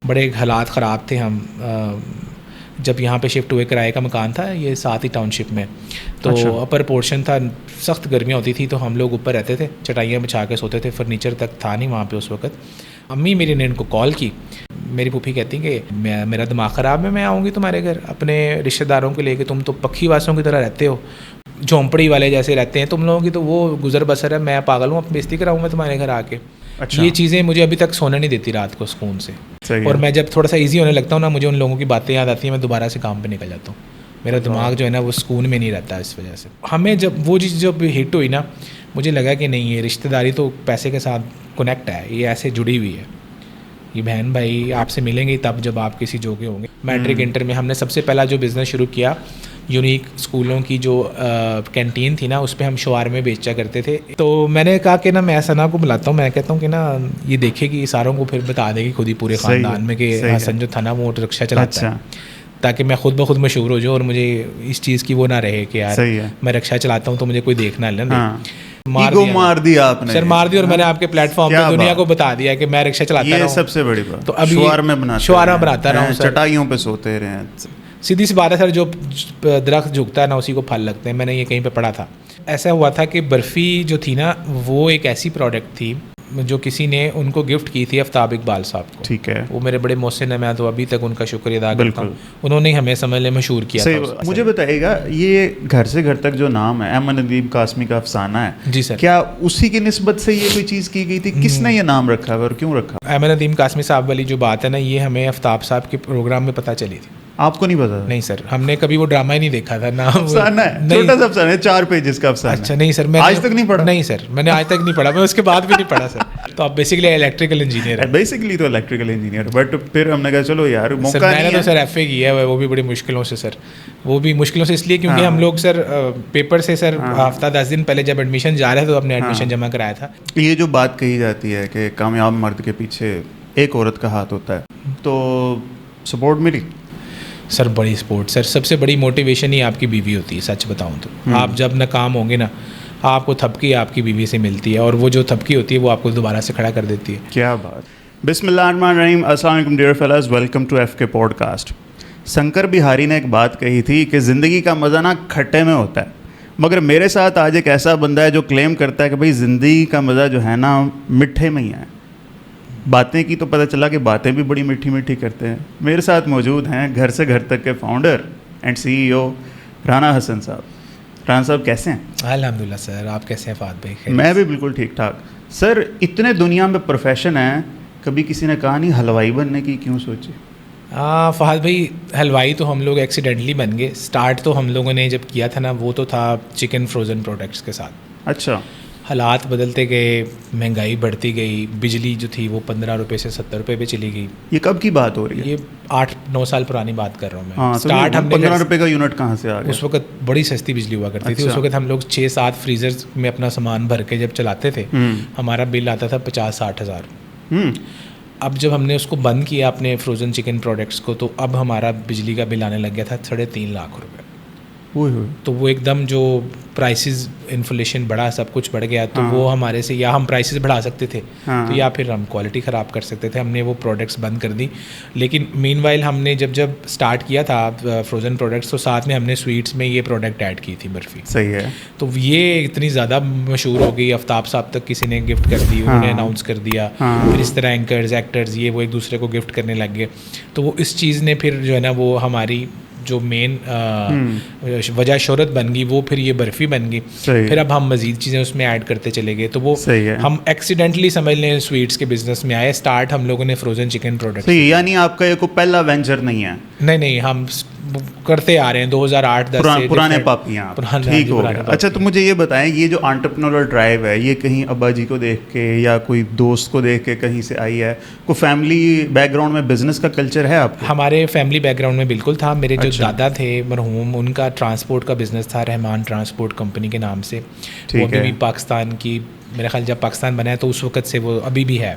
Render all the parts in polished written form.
بڑے حالات خراب تھے. ہم جب یہاں پہ شفٹ ہوئے کرائے کا مکان تھا یہ ساتھ ہی ٹاؤن شپ میں, تو اپر پورشن تھا, سخت گرمیاں ہوتی تھی تو ہم لوگ اوپر رہتے تھے, چٹائیاں بچھا کے سوتے تھے, فرنیچر تک تھا نہیں وہاں پہ اس وقت. امی میری نے ان کو کال کی, میری پھوپھی کہتی کہ میرا دماغ خراب ہے, میں آؤں گی تمہارے گھر اپنے رشتہ داروں کو لے کے, تم تو پکھی واسوں کی طرح رہتے ہو, جھونپڑی والے جیسے رہتے ہیں تم لوگوں کی, تو وہ گزر بسر ہے, میں پاگل ہوں, اپنی بیزتی کراؤں میں تمہارے گھر آ کے. یہ چیزیں مجھے ابھی تک سونے نہیں دیتی رات کو سکون سے. اور میں جب تھوڑا سا ایزی ہونے لگتا ہوں نا, مجھے ان لوگوں کی باتیں یاد آتی ہیں, میں دوبارہ سے کام پہ نکل جاتا ہوں. میرا دماغ جو ہے نا وہ سکون میں نہیں رہتا اس وجہ سے. ہمیں جب وہ چیز جب ہٹ ہوئی نا, مجھے لگا کہ نہیں, یہ رشتہ داری تو پیسے کے ساتھ کنیکٹ ہے, یہ ایسے جڑی ہوئی ہے. یہ بہن بھائی آپ سے ملیں گے تب جب آپ کسی جوگے ہوں گے. میٹرک انٹر میں ہم نے سب سے پہلا جو بزنس شروع کیا, یونیک اسکولوں کی جو کینٹین تھی نا, اس پہ ہم شوارمے بیچا کرتے تھے. تو میں نے کہا کہ نا میں ثنا کو بلاتا ہوں, میں کہتا ہوں کہ نا یہ دیکھے کہ ساروں کو پھر بتا دے گی خود ہی پورے خاندان میں کہ حسن جو تھا نا وہ رکشا چلاتا ہے, تاکہ میں خود بخود مشہور ہو جاؤں اور مجھے اس چیز کی وہ نہ رہے کہ یار میں رکشا چلاتا ہوں تو مجھے کوئی دیکھنا ہے. مار دیا آپ نے, سر مار دیا, اور میں نے آپ کے پلیٹ فارم پہ دنیا کو بتا دیا کہ میں رکشا چلاتا رہا ہوں. یہ سب سے بڑی بات. تو ابھی شوارما بناتا رہا ہوں, چٹائیوں پہ سوتے رہے ہیں. سیدھی سی بات ہے سر, جو درخت جھکتا ہے نا اسی کو پھل لگتے ہیں. میں نے یہ کہیں پہ پڑھا تھا. ایسا ہوا تھا کہ برفی جو تھی نا وہ ایک ایسی پروڈکٹ تھی جو کسی نے ان کو گفٹ کی تھی آفتاب اقبال صاحب کو. ٹھیک ہے, وہ میرے بڑے محسن ہیں, میں تو ابھی تک ان کا شکریہ ادا کرتا ہوں. انہوں نے ہمیں سمجھ لے مشہور کیا تھا. مجھے بتائیے گا, یہ گھر سے گھر تک جو نام ہے احمد ندیم قاسمی کا افسانہ ہے, جی سر, کیا اسی کی نسبت سے یہ کوئی چیز کی گئی تھی؟ کس نے یہ نام رکھا اور کیوں رکھا؟ احمد ندیم قاسمی صاحب والی جو بات ہے نا, یہ ہمیں آفتاب صاحب کے پروگرام میں پتہ چلی تھی. آپ کو نہیں پتا؟ نہیں سر, ہم نے کبھی وہ ڈرامہ ہی نہیں دیکھا تھا نا. افسانہ ہے, چھوٹا سا افسانہ ہے, 4 پیجز کا افسانہ. اچھا نہیں سر, میں آج تک نہیں پڑھا. نہیں سر, میں نے آج تک نہیں پڑھا, میں اس کے بعد بھی نہیں پڑھا سر. تو آپ بیسکلی الیکٹریکل انجینئر ہیں. بیسکلی تو الیکٹریکل انجینئر, بٹ پھر ہم نے کہا چلو یار موقع نہیں ہے. میں نے تو سر ایف اے کیا ہے, وہ بھی بڑی مشکلوں سے سر. وہ بھی مشکلوں سے اس لیے کیونکہ ہم لوگ سر پیپر سے سر ہفتہ 10 دن پہلے جب ایڈمیشن جا رہے تھے تو اپنے ایڈمیشن جمع کرایا تھا. یہ جو بات کہی جاتی ہے کہ کامیاب مرد کے پیچھے ایک عورت کا ہاتھ ہوتا ہے, تو سپورٹ ملی؟ سر بڑی سپورٹ سر, سب سے بڑی موٹیویشن ہی آپ کی بیوی ہوتی ہے. سچ بتاؤں تو آپ جب ناکام ہوں گے نا, آپ کو تھپکی آپ کی بیوی سے ملتی ہے, اور وہ جو تھپکی ہوتی ہے وہ آپ کو دوبارہ سے کھڑا کر دیتی ہے. کیا بات. بسم اللہ الرحمن الرحیم. السلام علیکم dear fellows, welcome to F K podcast. Shankar Bihari نے ایک بات کہی تھی کہ زندگی کا مزہ نا کھٹے میں ہوتا ہے, مگر میرے ساتھ آج ایک ایسا بندہ ہے جو کلیم کرتا ہے کہ بھائی زندگی کا مزہ جو ہے نا مٹھے میں ہی ہے. باتیں کی تو پتہ چلا کہ باتیں بھی بڑی میٹھی میٹھی کرتے ہیں. میرے ساتھ موجود ہیں گھر سے گھر تک کے فاؤنڈر اینڈ سی ای او رانا حسن صاحب. رانا صاحب کیسے ہیں؟ الحمدللہ سر, آپ کیسے ہیں فہد بھائی؟ میں بھی بالکل ٹھیک ٹھاک. سر اتنے دنیا میں پروفیشن ہیں, کبھی کسی نے کہا نہیں حلوائی بننے کی کیوں سوچی؟ فہد بھائی حلوائی تو ہم لوگ ایکسیڈنٹلی بن گئے. اسٹارٹ تو ہم لوگوں نے جب کیا تھا نا وہ تو تھا چکن فروزن پروڈکٹس کے ساتھ. اچھا. حالات بدلتے گئے, مہنگائی بڑھتی گئی, بجلی جو تھی وہ 15 روپے سے 70 روپے پہ چلی گئی. یہ کب کی بات ہو رہی ہے؟ یہ 8-9 سال پرانی بات کر رہا ہوں میں. اسٹارٹ ہم 15 روپے کا یونٹ کہاں سے آ گیا؟ اس وقت بڑی سستی بجلی ہوا کرتی تھی. اس وقت ہم لوگ 6-7 فریزر میں اپنا سامان بھر کے جب چلاتے تھے, ہمارا بل آتا تھا 50-60 ہزار. اب جب ہم نے اس کو بند کیا اپنے فروزن چکن پروڈکٹس کو, تو اب ہمارا بجلی کا بل آنے لگ گیا تھا 3.5 لاکھ روپے. تو وہ ایک دم جو پرائسز انفلیشن بڑھا, سب کچھ بڑھ گیا, تو وہ ہمارے سے یا ہم پرائسز بڑھا سکتے تھے تو یا پھر ہم کوالٹی خراب کر سکتے تھے. ہم نے وہ پروڈکٹس بند کر دی. لیکن مین وائل ہم نے جب اسٹارٹ کیا تھا فروزن پروڈکٹس, تو ساتھ میں ہم نے سویٹس میں یہ پروڈکٹ ایڈ کی تھی برفی. صحیح ہے. تو یہ اتنی زیادہ مشہور ہو گئی, آفتاب صاحب تک کسی نے گفٹ کر دی, انہوں نے اناؤنس کر دیا. پھر اس طرح اینکرز ایکٹرز یہ وہ ایک دوسرے کو گفٹ کرنے لگ گئے. تو وہ اس چیز نے پھر جو ہے نا وہ ہماری جو مین وجہ شہرت بن گئی, وہ پھر یہ برفی بن گئی. پھر اب ہم مزید چیزیں اس میں ایڈ کرتے چلے گئے. تو وہ ہم ایکسیڈنٹلی سمجھ لیں سویٹس کے بزنس میں آئے. اسٹارٹ ہم لوگوں نے فروزن چکن پروڈکٹ. یعنی آپ کا یہ کوئی پہلا وینچر نہیں ہے؟ نہیں, ہم کرتے آ رہے ہیں 2008-10 سے. پرانے پاپیاں. ٹھیک ہو گیا. اچھا تو مجھے یہ بتائیں, یہ جو انٹرپرینورل ڈرائیو ہے یہ کہیں ابا جی کو دیکھ کے یا کوئی دوست کو دیکھ کے کہیں سے آئی ہے؟ کوئی فیملی بیک گراؤنڈ میں بزنس کا کلچر ہے آپ کو؟ ہمارے فیملی بیک گراؤنڈ میں بالکل تھا. میرے جو دادا تھے مرحوم, ان کا ٹرانسپورٹ کا بزنس تھا رحمان ٹرانسپورٹ کمپنی کے نام سے. وہ ابھی بھی پاکستان کی, میرا خیال جب پاکستان بنا ہے تو اس وقت سے وہ ابھی بھی ہے.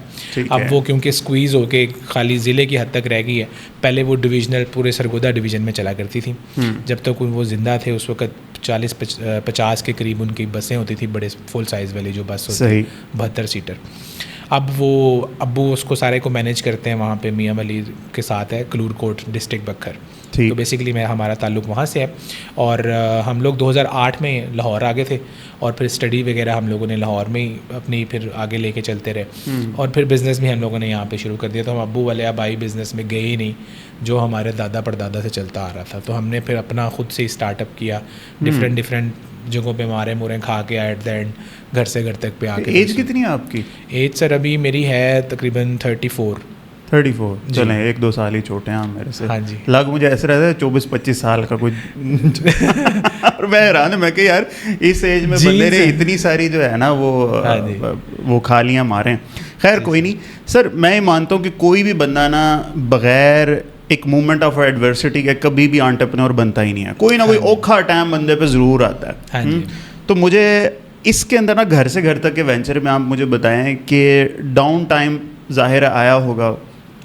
اب وہ کیونکہ اسکویز ہو کے خالی ضلع کی حد تک رہ گئی ہے. پہلے وہ ڈویژنل پورے سرگودا ڈویژن میں چلا کرتی تھی. جب تک وہ زندہ تھے اس وقت 40-50 کے قریب ان کی بسیں ہوتی تھی, بڑے فل سائز والی جو بس ہوتی 72 سیٹر. اب وہ ابو اس کو سارے کو مینیج کرتے ہیں وہاں پہ, میاں ولی کے ساتھ ہے, کلور کوٹ ڈسٹرکٹ بکھر. تو بیسیکلی ہمارا تعلق وہاں سے ہے. اور ہم لوگ 2008 میں لاہور آ گئے تھے, اور پھر اسٹڈی وغیرہ ہم لوگوں نے لاہور میں ہی اپنی پھر آگے لے کے چلتے رہے, اور پھر بزنس بھی ہم لوگوں نے یہاں پہ شروع کر دیا. تو ہم ابو والے ابائی بزنس میں گئے ہی نہیں, جو ہمارے دادا پردادا سے چلتا آ رہا تھا. تو ہم نے پھر اپنا خود سے اسٹارٹ اپ کیا, ڈفرینٹ جگہوں پہ مارے مورے کھا کے, ایٹ دا اینڈ گھر سے گھر تک پہ آ کے. ایج کتنی ہے آپ کی؟ ایج سر ابھی میری ہے تقریباً 34. چلیں 1-2 سال ہی چھوٹے ہیں میرے سے. ہاں جی, لگ مجھے ایسے رہتا ہے 24-25 سال کا کوئی. اور میں حیران ہوں, میں کہ یار اس ایج میں بندے نے اتنی ساری جو ہے نا وہ کھالیاں ماریں. خیر کوئی نہیں سر, میں یہ مانتا ہوں کہ کوئی بھی بندہ نا بغیر ایک مومنٹ آف ایڈورسٹی کے کبھی بھی انٹرپرینور بنتا ہی نہیں ہے. کوئی نہ کوئی اوکھا ٹائم بندے پہ ضرور آتا ہے. تو مجھے اس کے اندر نا گھر سے گھر تک کے وینچر میں آپ مجھے بتائیں کہ ڈاؤن ٹائم ظاہر آیا ہوگا.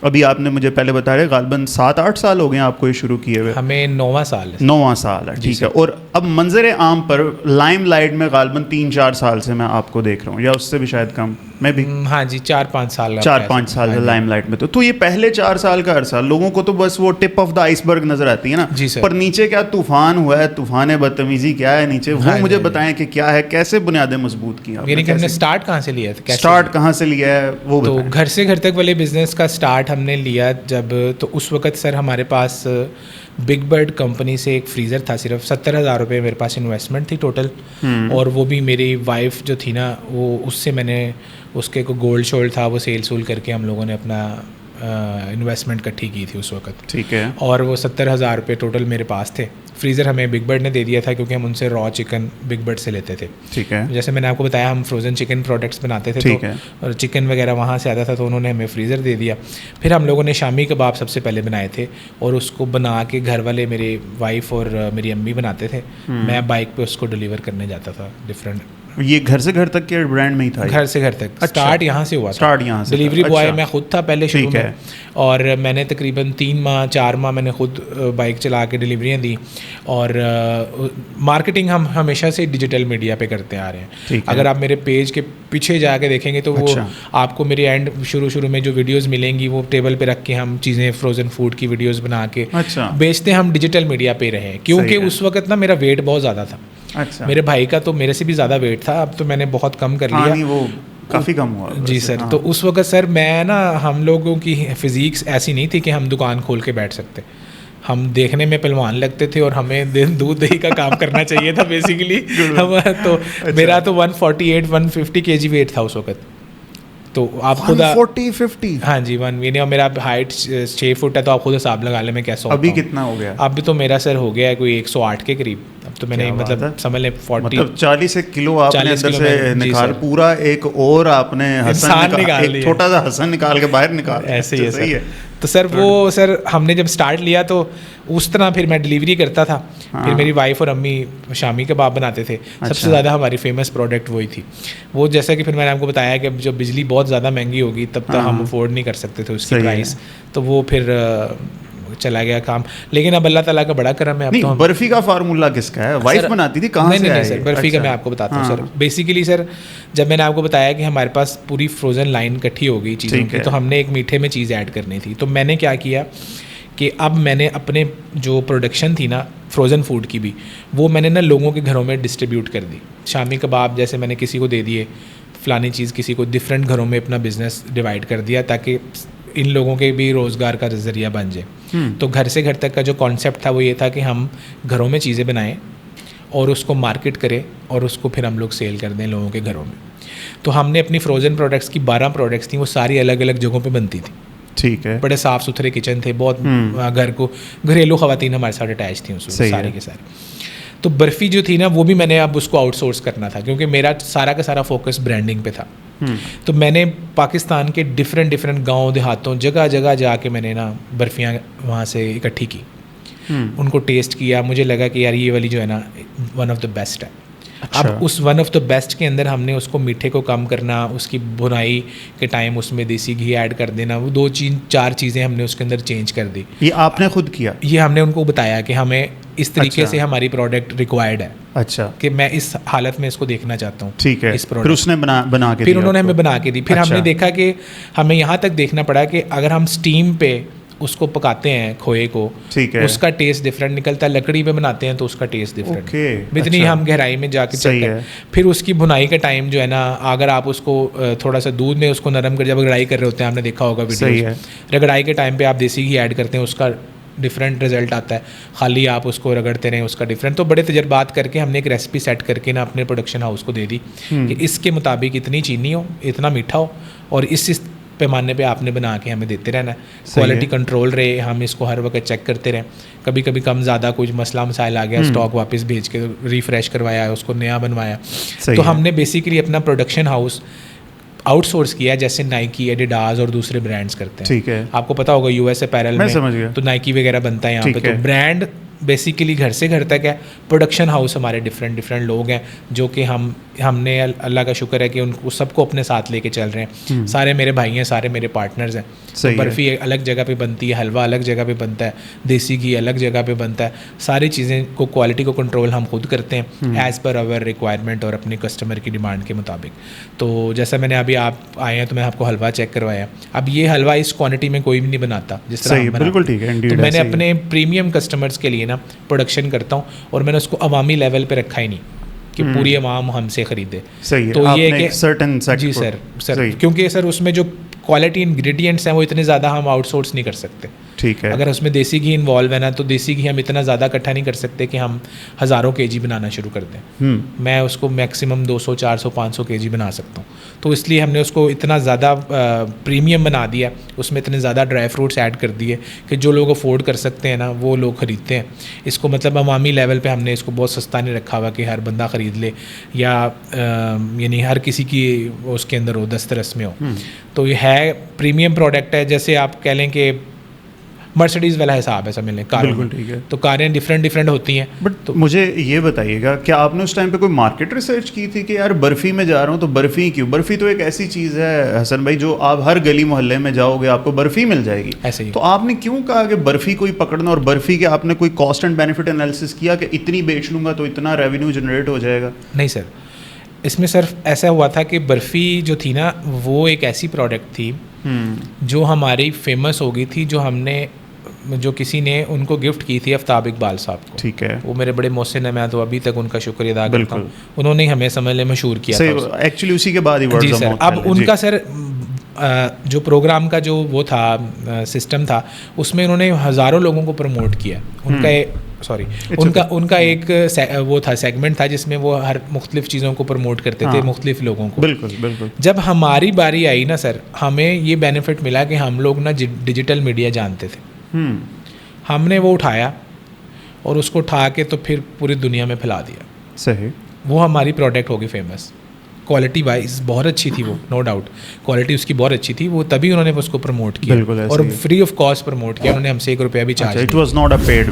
ابھی آپ نے مجھے پہلے بتایا غالباً 7-8 سال ہو گئے ہیں آپ کو یہ شروع کیے ہوئے. ہمیں 9واں سال ہے. 9واں سال ہے, ٹھیک ہے. اور اب منظر عام پر لائم لائٹ میں غالباً 3-4 سال سے میں آپ کو دیکھ رہا ہوں, یا اس سے بھی شاید کم, میں بھی. ہاں جی, 4-5 سال 4-5 سال لائم لائٹ میں. تو یہ پہلے 4 سال کا عرصہ لوگوں کو تو بس وہ ٹپ آف دا آئس برگ نظر آتی ہے نا, پر نیچے کیا طوفان ہوا ہے, طوفان بدتمیزی کیا ہے نیچے, وہ مجھے بتائیں کہ کیا ہے, کیسے بنیادیں مضبوط کی. یعنی کہ ہم نے اسٹارٹ کہاں سے لیا تھا, اسٹارٹ کہاں سے لیا ہے وہ تو گھر سے گھر تک والے بزنس کا اسٹارٹ ہم نے لیا جب, تو اس وقت سر ہمارے پاس بگ برڈ کمپنی سے ایک فریزر تھا, صرف 70,000 روپے میرے پاس انویسٹمنٹ تھی ٹوٹل. اور وہ بھی میری وائف جو تھی نا, وہ اس سے میں نے اس کے کو گولڈ شولڈ تھا وہ سیل سول کر کے ہم لوگوں نے اپنا انویسٹمنٹ کٹھی کی تھی اس وقت. ٹھیک ہے. اور وہ 70,000 روپے ٹوٹل میرے پاس تھے. فریزر ہمیں بگ برڈ نے دے دیا تھا کیونکہ ہم ان سے را چکن بگ برڈ سے لیتے تھے. ٹھیک ہے. جیسے میں نے آپ کو بتایا ہم فروزن چکن پروڈکٹس بناتے تھے, اور چکن وغیرہ وہاں سے آتا تھا, تو انہوں نے ہمیں فریزر دے دیا. پھر ہم لوگوں نے شامی کباب سب سے پہلے بنائے تھے, اور اس کو بنا کے گھر والے میرے وائف اور میری امی بناتے تھے, میں بائک پہ اس کو ڈلیور کرنے جاتا تھا ڈفرینٹ. یہ گھر سے گھر تک کے برانڈ میں ہی تھا, گھر سے گھر تک اسٹارٹ یہاں سے ہوا تھا. ڈلیوری بوائے میں خود تھا پہلے شروع میں, اور میں نے تقریباً 3-4 ماہ میں نے خود بائک چلا کے ڈلیوریاں دی. اور مارکیٹنگ ہم ہمیشہ سے ڈیجیٹل میڈیا پہ کرتے آ رہے ہیں. اگر آپ میرے پیج کے پیچھے جا کے دیکھیں گے تو وہ آپ کو میرے اینڈ شروع میں جو ویڈیوز ملیں گی وہ ٹیبل پہ رکھ کے ہم چیزیں فروزن فوڈ کی ویڈیوز بنا کے بیچتے ہیں. ہم ڈیجیٹل میڈیا پہ رہے ہیں کیونکہ اس وقت نا میرا ویٹ بہت زیادہ تھا. میرے بھائی کا تو میرے سے بھی زیادہ ویٹ تھا, اب تو میں نے بہت کم کر لیا. وہ کافی کم ہوا. جی سر. تو اس وقت سر میں نا, ہم لوگوں کی فزیکس ایسی نہیں تھی کہ ہم دکان کھول کے بیٹھ سکتے. ہم دیکھنے میں پہلوان لگتے تھے اور ہمیں دودھ دہی کا کام کرنا چاہیے تھا بیسیکلی. تو میرا تو 148-150 kg ویٹ تھا اس وقت. تو آپ خود 40-50 ہاں جی 1, اور میرا ہائٹ 6 فٹ ہے, تو آپ خود حساب لگا لیں میں کیسا ہوتا ہوں. ابھی کتنا ہو گیا؟ اب تو میرا سر ہو گیا ہے کوئی 108 کے قریب. اب تو میں نے مطلب سمجھ لیں 40 کلو آپ نے اندر سے نکال, پورا ایک اور آپ نے حسن نکال, ایک چھوٹا سا حسن نکال کے باہر نکال. ایسے ہی ہے سر. تو سر وہ سر ہم نے جب اسٹارٹ لیا تو اس طرح پھر میں ڈلیوری کرتا تھا. پھر میری وائف اور امی شامی کباب بناتے تھے. سب سے زیادہ ہماری فیمس پروڈکٹ وہی تھی. وہ جیسا کہ پھر میں نے آپ کو بتایا کہ جب بجلی بہت زیادہ مہنگی ہوگی تب تک ہم افورڈ نہیں کر سکتے تھے اس کی پرائز, تو وہ پھر چلا گیا کام. لیکن اب اللہ تعالیٰ کا بڑا کرم ہے. اب تو برفی کا فارمولا کس کا ہے؟ وائف بناتی تھی, کہاں سے آیا؟ سر برفی کا میں آپ کو بتاتا ہوں. سر بیسیکلی سر جب میں نے آپ کو بتایا کہ ہمارے پاس پوری فروزن لائن کٹھی ہو گئی چیزوں کی, تو ہم نے ایک میٹھے میں چیز ایڈ کرنی تھی. تو میں نے کیا کیا کہ اب میں نے اپنے جو پروڈکشن تھی نا فروزن فوڈ کی بھی, وہ میں نے نا لوگوں کے گھروں میں ڈسٹریبیوٹ کر دی. شامی کباب جیسے میں نے کسی کو دے دیے, فلانی چیز کسی کو, ڈفرینٹ گھروں میں اپنا بزنس ڈیوائڈ کر دیا تاکہ ان لوگوں کے بھی روزگار کا ذریعہ بن جائے. تو گھر سے گھر تک کا جو کانسیپٹ تھا وہ یہ تھا کہ ہم گھروں میں چیزیں بنائیں اور اس کو مارکیٹ کریں اور اس کو پھر ہم لوگ سیل کر دیں لوگوں کے گھروں میں. تو ہم نے اپنی فروزن پروڈکٹس کی 12 پروڈکٹس تھیں, وہ ساری الگ الگ جگہوں پہ بنتی تھیں. ٹھیک ہے. بڑے صاف ستھرے کچن تھے, بہت گھر کو گھریلو خواتین ہمارے ساتھ اٹیچ تھیں اس وقت سارے کے سارے. تو برفی جو تھی نا وہ بھی میں نے اب اس کو آؤٹ سورس کرنا تھا کیونکہ میرا سارا کا سارا فوکس برانڈنگ پہ تھا. تو میں نے پاکستان کے ڈفرینٹ گاؤں دیہاتوں جگہ جگہ جا کے میں نے نا برفیاں وہاں سے اکٹھی کی, ان کو ٹیسٹ کیا. مجھے لگا کہ یار یہ والی جو ہے نا ون آف دا بیسٹ ہے. اب اس ون آف دا بیسٹ کے اندر ہم نے اس کو میٹھے کو کم کرنا, اس کی بھنائی کے ٹائم اس میں دیسی گھی ایڈ کر دینا, وہ 2-4 چیزیں ہم نے اس کے اندر چینج کر دی. یہ آپ نے خود کیا؟ یہ ہم نے ان کو بتایا کہ ہمیں اس طریقے سے ہماری پروڈکٹ ریکوائرڈ ہے. اچھا, کہ میں اس حالت میں اس کو دیکھنا چاہتا ہوں. ٹھیک ہے, اس پھر اس نے بنا کے پھر انہوں نے ہمیں بنا کے دی. پھر ہم نے دیکھا کہ ہمیں یہاں تک دیکھنا پڑا کہ اگر ہم اسٹیم پہ اس کو پکاتے ہیں کھوئے کو, اس کا ٹیسٹ ڈفرینٹ نکلتا ہے, لکڑی پہ بناتے ہیں تو اس کا ٹیسٹ ڈفرینٹ, اتنی ہم گہرائی میں جا کے چیک کریں. پھر اس کی بھنائی کا ٹائم جو ہے نا, اگر آپ اس کو تھوڑا سا دودھ میں اس کو نرم کر, جب رگڑائی کر رہے ہوتے ہیں, آپ نے دیکھا ہوگا ویڈیو, رگڑائی کے ٹائم پہ آپ دیسی گھی ایڈ کرتے ہیں, اس کا ڈفرینٹ رزلٹ آتا ہے. خالی آپ اس کو رگڑتے رہیں, اس کا ڈفرینٹ. تو بڑے تجربات کر کے ہم نے ایک ریسیپی سیٹ کر کے نا اپنے پروڈکشن ہاؤس کو دے دی کہ اس کے مطابق اتنی چینی ہو, اتنا میٹھا ہو, اور اس پیمانے پہ آپ نے بنا کے ہمیں دیتے رہنا ہے. کوالٹی کنٹرول رہے, ہم اس کو ہر وقت چیک کرتے رہیں. کبھی کبھی کم زیادہ کچھ مسئلہ مسائل آ گیا, اسٹاک واپس بھیج کے ریفریش کروایا, اس کو نیا بنوایا. تو ہم نے بیسیکلی اپنا پروڈکشن ہاؤس آؤٹ سورس کیا, جیسے نائکی, ایڈیڈاز اور دوسرے برانڈس کرتے ہیں. ٹھیک ہے, آپ کو پتا ہوگا یو ایس اپیرل میں تو نائکی وغیرہ بنتا ہے یہاں پہ. تو برانڈ بیسیکلی گھر سے گھر تک ہے. پروڈکشن ہاؤس ہمارے ڈفرینٹ لوگ ہیں جو کہ ہم نے اللہ کا شکر ہے کہ ان کو سب کو اپنے ساتھ لے کے چل رہے ہیں. سارے میرے بھائی ہیں, سارے میرے پارٹنرز ہیں. برفی الگ جگہ پہ بنتی ہے, حلوہ الگ جگہ پہ بنتا ہے, دیسی گھی الگ جگہ پہ بنتا ہے. ساری چیزیں کو کوالٹی کو کنٹرول ہم خود کرتے ہیں ایز پر اوور ریکوائرمنٹ اور اپنے کسٹمر کی ڈیمانڈ کے مطابق. تو جیسا میں نے ابھی آپ آئے ہیں تو میں آپ کو حلوہ چیک کروایا. اب یہ حلوہ اس کوانٹٹی میں کوئی بھی نہیں بناتا جس طرح بالکل ٹھیک ہے. تو میں نے اپنے پریمیم کسٹمرز کے لیے نا پروڈکشن کرتا ہوں, اور میں نے اس کو عوامی لیول پہ رکھا ہی نہیں کہ پوری عوام ہم سے خریدے. تو یہ کہ جی سر کیونکہ سر اس میں جو کوالٹی انگریڈینٹس ہیں وہ اتنے زیادہ ہم آؤٹ سورس نہیں کر سکتے. ٹھیک ہے, اگر اس میں دیسی گھی انوالو ہے نا, تو دیسی گھی ہم اتنا زیادہ اکٹھا نہیں کر سکتے کہ ہم ہزاروں kg بنانا شروع کر دیں. میں اس کو میکسیمم 200, 400, 500 kg بنا سکتا ہوں. تو اس لیے ہم نے اس کو اتنا زیادہ پریمیم بنا دیا, اس میں اتنے زیادہ ڈرائی فروٹس ایڈ کر دیے کہ جو لوگ افورڈ کر سکتے ہیں نا وہ لوگ خریدتے ہیں اس کو. مطلب عوامی لیول پہ ہم نے اس کو بہت سستا نہیں رکھا ہوا کہ ہر بندہ خرید لے, یا یعنی ہر کسی کی اس کے اندر ہو, دسترس میں ہو. تو یہ ہے پریمیم پروڈکٹ ہے. جیسے آپ کہہ لیں کہ مرسڈیز والا حساب ہے سمجھ لیں کار. بالکل ٹھیک ہے. تو کاریں ڈفرینٹ ہوتی ہیں. بٹ مجھے یہ بتائیے گا, کیا آپ نے اس ٹائم پہ کوئی مارکیٹ ریسرچ کی تھی کہ یار برفی میں جا رہا ہوں تو برفی کیوں؟ برفی تو ایک ایسی چیز ہے حسن بھائی جو آپ ہر گلی محلے میں جاؤ گے آپ کو برفی مل جائے گی. ایسے ہی تو آپ نے کیوں کہا کہ برفی کوئی پکڑنا, اور برفی کے آپ نے کوئی کاسٹ اینڈ بینیفٹ انالیسس کیا کہ اتنی بیچ لوں گا تو اتنا ریونیو جنریٹ ہو جائے گا؟ نہیں سر, اس میں صرف ایسا ہوا تھا کہ برفی جو تھی نا وہ ایک ایسی پروڈکٹ تھی جو ہماری فیمس ہو گئی تھی, جو ہم نے جو کسی نے ان کو گفٹ کی تھی آفتاب اقبال صاحب کو. ٹھیک ہے, وہ میرے بڑے محسن ہیں, میں تو ابھی تک ان کا شکریہ ادا کرتا ہوں. انہوں نے ہمیں سمجھ لیں مشہور کیا تھا ایکچولی اسی کے بعد ہی. جی سر, اب ان کا سر جو پروگرام کا جو وہ تھا سسٹم تھا, اس میں انہوں نے ہزاروں لوگوں کو پروموٹ کیا. ان کا ان کا ایک وہ تھا سیگمنٹ تھا جس میں وہ ہر مختلف چیزوں کو پروموٹ کرتے تھے, مختلف لوگوں کو. بالکل. جب ہماری باری آئی نا سر, ہمیں یہ بینیفٹ ملا کہ ہم لوگ نا ڈیجیٹل میڈیا جانتے تھے. ہم نے وہ اٹھایا اور اس کو اٹھا کے تو پھر پوری دنیا میں پھیلا دیا. صحیح. وہ ہماری پروڈکٹ ہوگی فیمس. کوالٹی وائز بہت اچھی تھی وہ, نو ڈاؤٹ کوالٹی اس کی بہت اچھی تھی. وہ تبھی انہوں نے اس کو پروموٹ کیا اور فری آف کاسٹ پروموٹ کیا. انہوں نے ہم سے ₹1 بھی charge. It was not a paid,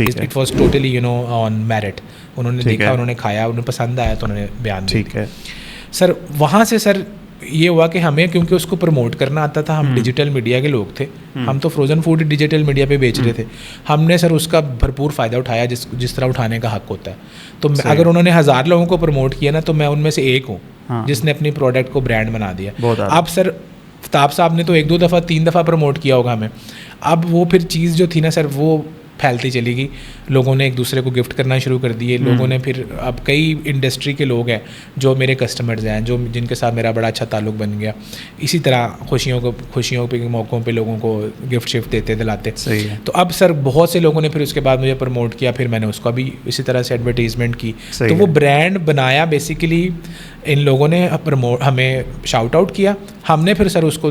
it was totally on merit. انہوں نے دیکھا, انہوں نے کھایا, انہیں پسند آیا تو انہوں نے بیان دیا. ٹھیک ہے سر. وہاں سے سر یہ ہوا کہ ہمیں کیونکہ اس کو پروموٹ کرنا آتا تھا, ہم ڈیجیٹل میڈیا کے لوگ تھے, ہم تو فروزن فوڈ ڈیجیٹل میڈیا پہ بیچ رہے تھے. ہم نے سر اس کا بھرپور فائدہ اٹھایا جس طرح اٹھانے کا حق ہوتا ہے. تو اگر انہوں نے 1000 لوگوں کو پروموٹ کیا نا, تو میں ان میں سے ایک ہوں جس نے اپنی پروڈکٹ کو برانڈ بنا دیا. اب سر آفتاب صاحب نے تو 1-2 دفعہ 3 دفعہ پروموٹ کیا ہوگا ہمیں. اب وہ پھر چیز جو تھی نا سر وہ پھیلتی چلی گئی. لوگوں نے ایک دوسرے کو گفٹ کرنا شروع کر دیے. لوگوں نے پھر اب کئی انڈسٹری کے لوگ ہیں جو میرے کسٹمرز ہیں, جو جن کے ساتھ میرا بڑا اچھا تعلق بن گیا. اسی طرح خوشیوں پہ موقعوں پہ لوگوں کو گفٹ شفٹ دیتے دلاتے. تو اب سر بہت سے لوگوں نے پھر اس کے بعد مجھے پروموٹ کیا, پھر میں نے اس کا بھی اسی طرح سے ایڈورٹیزمنٹ کی. تو وہ برانڈ بنایا بیسیکلی ان لوگوں نے ہمیں شاؤٹ آؤٹ کیا. ہم نے پھر سر اس کو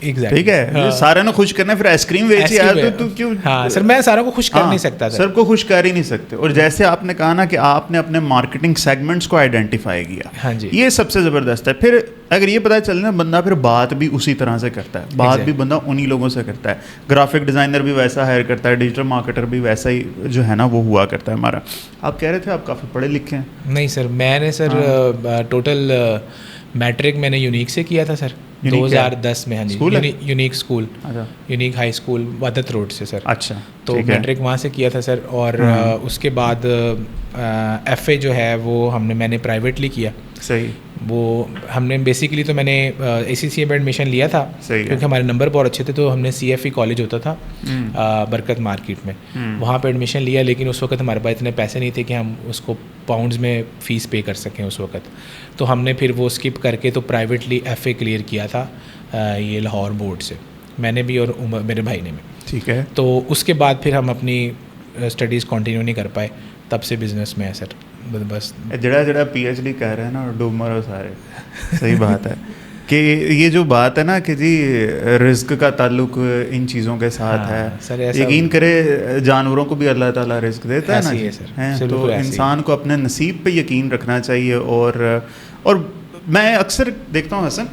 ٹھیک ہے, سارے نے خوش کرنا, پھر آئس کریم بیچی یار تو کیوں. ہاں سر, میں ساروں کو خوش کر نہیں سکتا, سب کو خوش کر ہی نہیں سکتے. اور جیسے آپ نے کہا نا کہ آپ نے اپنے مارکیٹنگ سیگمنٹس کو آئیڈینٹیفائی کیا, ہاں جی, یہ سب سے زبردست ہے. پھر اگر یہ پتہ چلے نا, بندہ پھر بات بھی اسی طرح سے کرتا ہے, بات بھی بندہ انہی لوگوں سے کرتا ہے. گرافک ڈیزائنر بھی ویسا ہائر کرتا ہے, ڈیجیٹل مارکیٹر بھی ویسا ہی جو ہے نا وہ ہوا کرتا ہے ہمارا. آپ کہہ رہے تھے آپ کافی پڑھے لکھے ہیں. نہیں سر, میں نے سر ٹوٹل میٹرک میں نے یونیک سے کیا تھا سر 2010 میں. ہاں جی, unique school, unique high school وادت روڈ سے سر. اچھا, تو میٹرک وہاں سے کیا تھا سر. اور اس کے بعد ایف اے جو ہے وہ میں نے پرائیویٹلی کیا. صحیح. وہ ہم نے بیسیکلی تو میں نے اے سی سی اے میں ایڈمیشن لیا تھا کیونکہ ہمارے نمبر بہت اچھے تھے, تو ہم نے سی ایف ای کالج ہوتا تھا برکت مارکیٹ میں, وہاں پہ ایڈمیشن لیا. لیکن اس وقت ہمارے پاس اتنے پیسے نہیں تھے کہ ہم اس کو پاؤنڈز میں فیس پے کر سکیں اس وقت. تو ہم نے پھر وہ اسکپ کر کے تو پرائیویٹلی ایف اے کلیئر کیا تھا یہ لاہور بورڈ سے, میں نے بھی اور میرے بھائی نے بھی. ٹھیک ہے. تو اس کے بعد پھر ہم اپنی اسٹڈیز کنٹینیو نہیں کر پائے, تب سے بزنس میں ہے سر. بس جڑا پی ایچ ڈی کہہ رہے ہیں نا ڈومر ہو سارے. صحیح بات ہے کہ یہ جو بات ہے نا کہ جی رزق کا تعلق ان چیزوں کے ساتھ ہے, یقین کرے جانوروں کو بھی اللہ تعالیٰ رزق دیتا ہے نا, تو انسان کو اپنے نصیب پہ یقین رکھنا چاہیے. اور میں اکثر دیکھتا ہوں حسن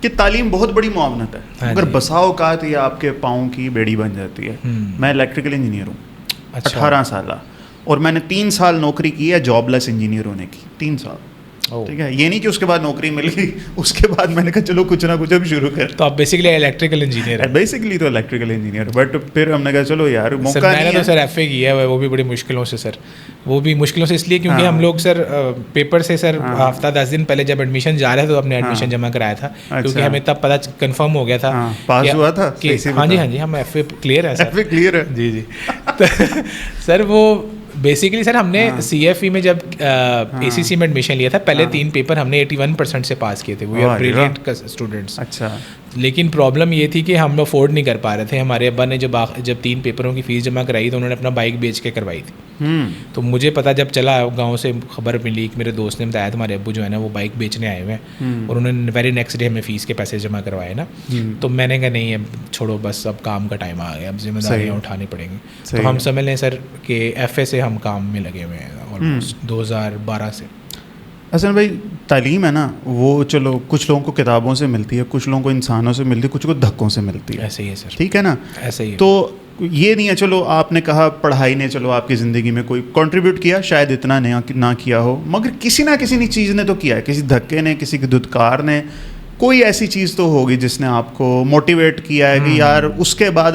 کہ تعلیم بہت بڑی معاونت ہے, مگر بسا اوقات یہ آپ کے پاؤں کی بیڑی بن جاتی ہے. میں الیکٹریکل انجینئر ہوں, 18 سالہ, اور میں نے 3 سال نوکری کی ہے جاب لیس انجینئر ہونے کی. 3 سال. ٹھیک ہے, یہ نہیں کہ اس کے بعد نوکری مل گئی, اس کے بعد میں نے کہا چلو کچھ نہ کچھ اب شروع کر. تو آپ بیسیکلی الیکٹریکل انجینئر ہیں. بیسیکلی تو الیکٹریکل انجینئر, بٹ پھر ہم نے کہا چلو یار موقع نہیں ہے. میں نے تو سر ایف اے کیا ہے, وہ بھی بڑی مشکلوں سے سر, وہ بھی مشکلوں سے اس لیے کیونکہ ہم لوگ سر پیپر سے سر ہفتہ 10 دن پہلے جب ایڈمیشن جا رہے تھے تو اپنے ایڈمیشن جمع کرایا تھا, کیونکہ ہمیں تب پتہ کنفرم ہو گیا تھا, پاس ہوا تھا. ہاں جی, ہم ایف اے کلیئر ہے سر. ایف اے کلیئر ہے جی. سر وہ بیسیکلی سر ہم نے سی ایف ای میں جب اے سی سی میں ایڈمیشن لیا تھا, پہلے 3 پیپر ہم نے 81% سے پاس کیے تھے. We are brilliant students. اچھا. لیکن پرابلم یہ تھی کہ ہم افورڈ نہیں کر پا رہے تھے. ہمارے ابا نے جب 3 پیپروں کی فیس جمع کرائی تو انہوں نے اپنا بائک بیچ کے کروائی تھی. تو مجھے پتا جب چلا گاؤں سے خبر ملی, میرے دوست نے بتایا تمہارے ابو جو ہے نا وہ بائک بیچنے آئے ہوئے ہیں, اور انہوں نے ویری نیکسٹ ڈے ہمیں فیس کے پیسے جمع کروائے نا. تو میں نے کہا نہیں اب چھوڑو, بس اب کام کا ٹائم آ گیا, اب ذمہ داریاں اٹھانی پڑیں گی. تو ہم سمجھ لیں سر کہ ایف اے سے ہم کام میں لگے ہوئے ہیں آلموسٹ 2012 سے. حسن بھائی تعلیم ہے نا وہ چلو کچھ لوگوں کو کتابوں سے ملتی ہے, کچھ لوگوں کو انسانوں سے ملتی ہے, کچھ کو دھکوں سے ملتی ہے. ایسے ہی ہے سر. ٹھیک ہے نا, ایسے ہی. تو یہ نہیں ہے چلو آپ نے کہا پڑھائی نے چلو آپ کی زندگی میں کوئی کنٹریبیوٹ کیا, شاید اتنا نہ کیا ہو, مگر کسی نہ کسی چیز نے تو کیا ہے. کسی دھکے نے, کسی کی دھتکار نے, کوئی ایسی چیز تو ہوگی جس نے آپ کو موٹیویٹ کیا ہے کہ یار اس کے بعد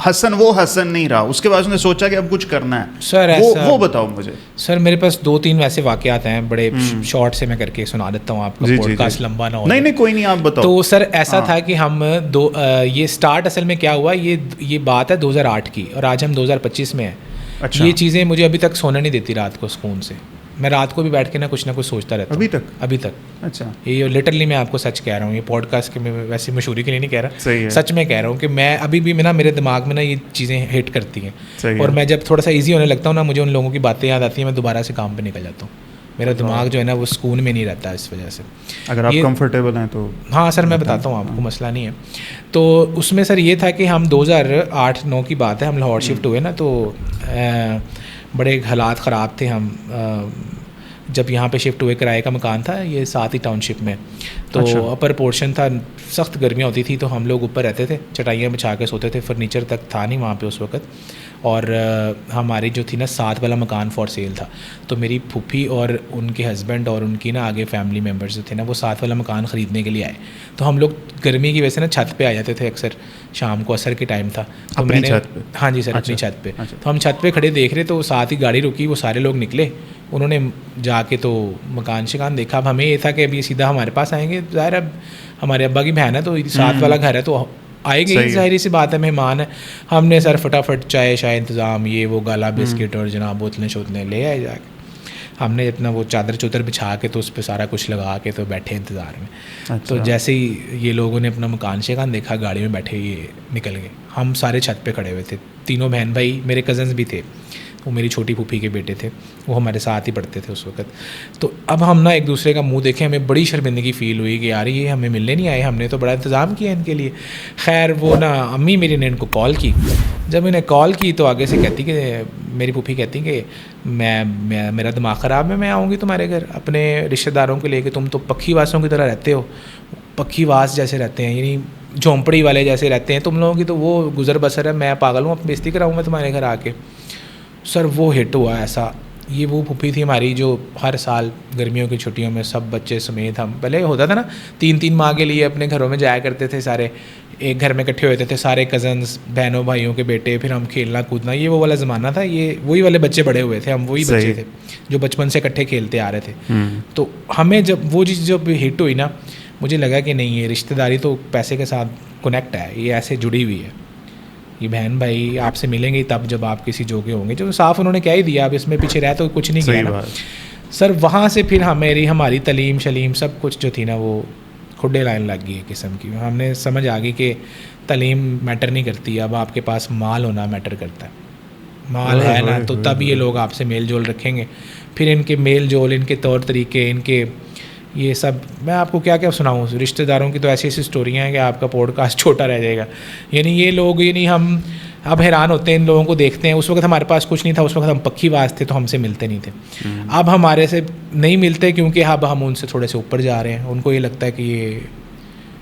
حسن وہ حسن نہیں رہا, اس کے بعد اس نے سوچا کہ اب کچھ کرنا ہے. سر وہ بتاؤ مجھے. سر میرے پاس 2-3 ویسے واقعات ہیں, بڑے شارٹ سے میں کر کے سنا دیتا ہوں آپ کا, پوڈ کاسٹ لمبا نہ ہو. نہیں کوئی نہیں, آپ بتاؤ. تو سر ایسا تھا کہ ہم یہ اسٹارٹ اصل میں کیا ہوا, یہ بات ہے 2008 کی, اور آج ہم 2025 میں ہیں. یہ چیزیں مجھے ابھی تک سونا نہیں دیتی رات کو سکون سے. میں رات کو بھی بیٹھ کے کچھ نہ کچھ سوچتا رہتا ہوں ابھی تک. اچھا. یہ لٹرلی میں آپ کو سچ کہہ رہا ہوں, یہ پوڈ کاسٹ کے میں ویسی مشہوری کے لیے نہیں کہہ رہا, سچ میں کہہ رہا ہوں کہ میں ابھی بھی میرے دماغ میں یہ چیزیں ہٹ کرتی ہیں, اور میں جب تھوڑا سا ایزی ہونے لگتا ہوں نا, مجھے ان لوگوں کی باتیں یاد آتی ہیں, میں دوبارہ سے کام پہ نکل جاتا ہوں. میرا دماغ جو ہے نا وہ سکون میں نہیں رہتا اس وجہ سے. اگر آپ کمفرٹیبل ہیں تو ہاں سر میں بتاتا ہوں آپ کو, مسئلہ نہیں ہے. تو اس میں سر یہ تھا کہ ہم 2008-9 کی بات ہے, ہم لاہور شفٹ ہوئے نا, تو بڑے حالات خراب تھے. ہم جب یہاں پہ شفٹ ہوئے, کرائے کا مکان تھا یہ ساتھ ہی ٹاؤن شپ میں, تو اپر پورشن تھا, سخت گرمیاں ہوتی تھی, تو ہم لوگ اوپر رہتے تھے, چٹائیاں بچھا کے سوتے تھے, فرنیچر تک تھا نہیں وہاں پہ اس وقت. اور ہماری جو تھی نا 7 والا مکان فار سیل تھا, تو میری پھوپھی اور ان کے ہسبینڈ اور ان کی نا آگے فیملی ممبرز جو تھے نا وہ 7 والا مکان خریدنے کے لیے آئے. تو ہم لوگ گرمی کی وجہ سے نا چھت پہ آ جاتے تھے اکثر, شام کو عصر کے ٹائم تھا. تو میں نے ہاں جی سر اپنی چھت پہ, تو ہم چھت پہ کھڑے دیکھ رہے, تو ساتھ ہی گاڑی رکی, وہ سارے لوگ نکلے, انہوں نے جا کے تو مکان شکان دیکھا. اب ہمیں یہ تھا کہ ابھی سیدھا ہمارے پاس آئیں گے, ظاہر اب ہمارے ابا کی بہن ہے تو 7 والا گھر ہے تو آئے گی, ظاہری سی بات ہے, مہمان ہے. ہم نے سر فٹافٹ چائے انتظام, یہ وہ گالا بسکٹ اور جناب بوتلیں شوتلیں لے آئے جا کے. ہم نے اپنا وہ چادر بچھا کے تو اس پہ سارا کچھ لگا کے تو بیٹھے انتظار میں. تو جیسے ہی یہ لوگوں نے اپنا مکان شکان دیکھا, گاڑی میں بیٹھے یہ نکل گئے. ہم سارے چھت پہ کھڑے ہوئے تھے, تینوں بہن بھائی, میرے کزنس بھی تھے, وہ میری چھوٹی پھوپھی کے بیٹے تھے, وہ ہمارے ساتھ ہی پڑھتے تھے اس وقت. تو اب ہم نا ایک دوسرے کا منہ دیکھیں, ہمیں بڑی شرمندگی فیل ہوئی کہ یار یہ ہمیں ملنے نہیں آئے, ہم نے تو بڑا انتظام کیا ان کے لیے. خیر وہ نا امی میری نے ان کو کال کی. جب انہیں کال کی تو آگے سے کہتی کہ میری پھوپھی کہتی کہ میرا دماغ خراب ہے, میں آؤں گی تمہارے گھر اپنے رشتہ داروں کے لے کے, تم تو پکھی واسوں کی طرح رہتے ہو, پکھی واس جیسے رہتے ہیں, یعنی جھونپڑی والے جیسے رہتے ہیں تم لوگوں کی, تو وہ گزر بسر ہے, میں پاگل ہوں, اپنی بےزتی کراؤں میں تمہارے گھر آ کے. سر وہ ہٹ ہوا ایسا. یہ وہ پھوپھی تھی ہماری جو ہر سال گرمیوں کی چھٹیوں میں سب بچے سمیت, ہم پہلے ہوتا تھا نا 3 ماہ کے لیے اپنے گھروں میں جایا کرتے تھے سارے, ایک گھر میں اکٹھے ہوتے تھے سارے کزنس, بہنوں بھائیوں کے بیٹے, پھر ہم کھیلنا کودنا, یہ وہ والا زمانہ تھا. یہ وہی والے بچے بڑے ہوئے تھے, ہم وہی بچے تھے جو بچپن سے اکٹھے کھیلتے آ رہے تھے. تو ہمیں جب وہ چیز جب ہٹ ہوئی نا, مجھے لگا کہ نہیں یہ رشتہ داری تو پیسے کے ساتھ کنیکٹ ہے, یہ ایسے جڑی ہوئی ہے. یہ بہن بھائی آپ سے ملیں گے تب جب آپ کسی جوگے ہوں گے, جو صاف انہوں نے کہہ ہی دیا, اب اس میں پیچھے رہ تو کچھ نہیں کیا. سر وہاں سے پھر ہماری تعلیم شلیم سب کچھ جو تھی نا وہ کھڈے لائن لگ گئی ایک قسم کی. ہم نے سمجھ آ گئی کہ تعلیم میٹر نہیں کرتی, اب آپ کے پاس مال ہونا میٹر کرتا ہے. مال ہے نا تو تب یہ لوگ آپ سے میل جول رکھیں گے. پھر ان کے میل جول, ان کے طور طریقے, ان کے یہ سب, میں آپ کو کیا کیا سناؤں. رشتہ داروں کی تو ایسی ایسی اسٹوریاں ہیں کہ آپ کا پوڈ کاسٹ چھوٹا رہ جائے گا. یعنی یہ لوگ, یعنی ہم اب حیران ہوتے ہیں ان لوگوں کو دیکھتے ہیں. اس وقت ہمارے پاس کچھ نہیں تھا, اس وقت ہم پکھی واس تھے تو ہم سے ملتے نہیں تھے. اب ہمارے سے نہیں ملتے کیونکہ اب ہم ان سے تھوڑے سے اوپر جا رہے ہیں. ان کو یہ لگتا ہے کہ یہ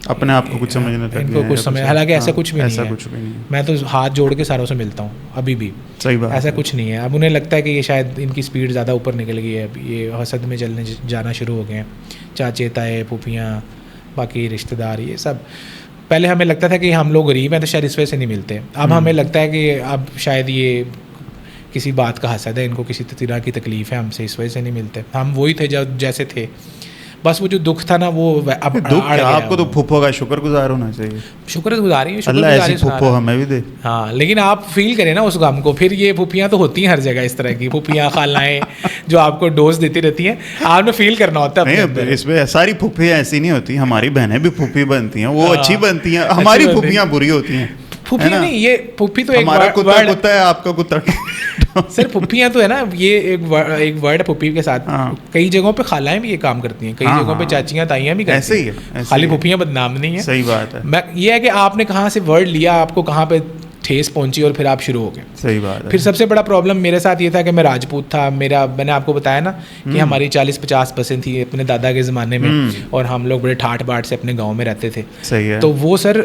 اپنے آپ کو کچھ سمجھنے لگے, ان کو کچھ سمجھ, حالانکہ ایسا کچھ بھی نہیں ہے. میں تو ہاتھ جوڑ کے ساروں سے ملتا ہوں ابھی بھی, صحیح بات, ایسا کچھ نہیں ہے. اب انہیں لگتا ہے کہ یہ شاید ان کی اسپیڈ زیادہ اوپر نکل گئی ہے, اب یہ حسد میں چلنے جانا شروع ہو گئے ہیں. چاچے تائے پھوپھیاں باقی رشتہ دار یہ سب. پہلے ہمیں لگتا تھا کہ ہم لوگ غریب ہیں تو شاید اس وجہ سے نہیں ملتے. اب ہمیں لگتا ہے کہ اب شاید یہ کسی بات کا حسد ہے, ان کو کسی طرح کی تکلیف ہے ہم سے, اس وجہ سے نہیں ملتے. ہم وہی تھے جیسے تھے, بس وہ جو دکھ تھا نا وہ اب آپ کو تو پھوپھو کا شکر گزار ہونا چاہیے. شکر گزاری, اللہ ایسی پھوپھو ہمیں بھی دے. ہاں لیکن آپ فیل کریں نا اس غم کو. پھر یہ پھوپھیاں تو ہوتی ہیں ہر جگہ اس طرح کی, پھوپھیاں خالائیں جو آپ کو ڈوز دیتی رہتی ہیں, آپ نے فیل کرنا ہوتا ہے. اس میں ساری پھوپھیاں ایسی نہیں ہوتی, ہماری بہنیں بھی پھوپھی بنتی ہیں, وہ اچھی بنتی ہیں, ہماری پھوپھیاں بری ہوتی ہیں. پھوپھیاں نہیں, یہ پھوپھی تو ہمارا کتا ہے, آپ کا کتا. سر پھوپھیاں تو ہے نا, یہ ایک ورڈ ہے پھوپھی کے ساتھ. کئی جگہوں پہ خالائیں بھی یہ کام کرتی ہیں, کئی جگہوں پہ چاچیاں تائیاں بھی کرتی ہیں, خالی پھوپھیاں بدنام نہیں ہیں. صحیح بات ہے. یہ ہے کہ آپ نے کہاں سے ورڈ لیا, آپ کو کہاں پہ ٹھیس پہنچی اور پھر آپ شروع ہو گئے. صحیح بات ہے. پھر سب سے بڑا پرابلم میرے ساتھ یہ تھا کہ میں راجپوت تھا. میں نے آپ کو بتایا نا کہ ہماری 40-50% تھی اپنے دادا کے زمانے میں, اور ہم لوگ بڑے ٹھاٹ باٹ سے اپنے گاؤں میں رہتے تھے. صحیح ہے. تو وہ سر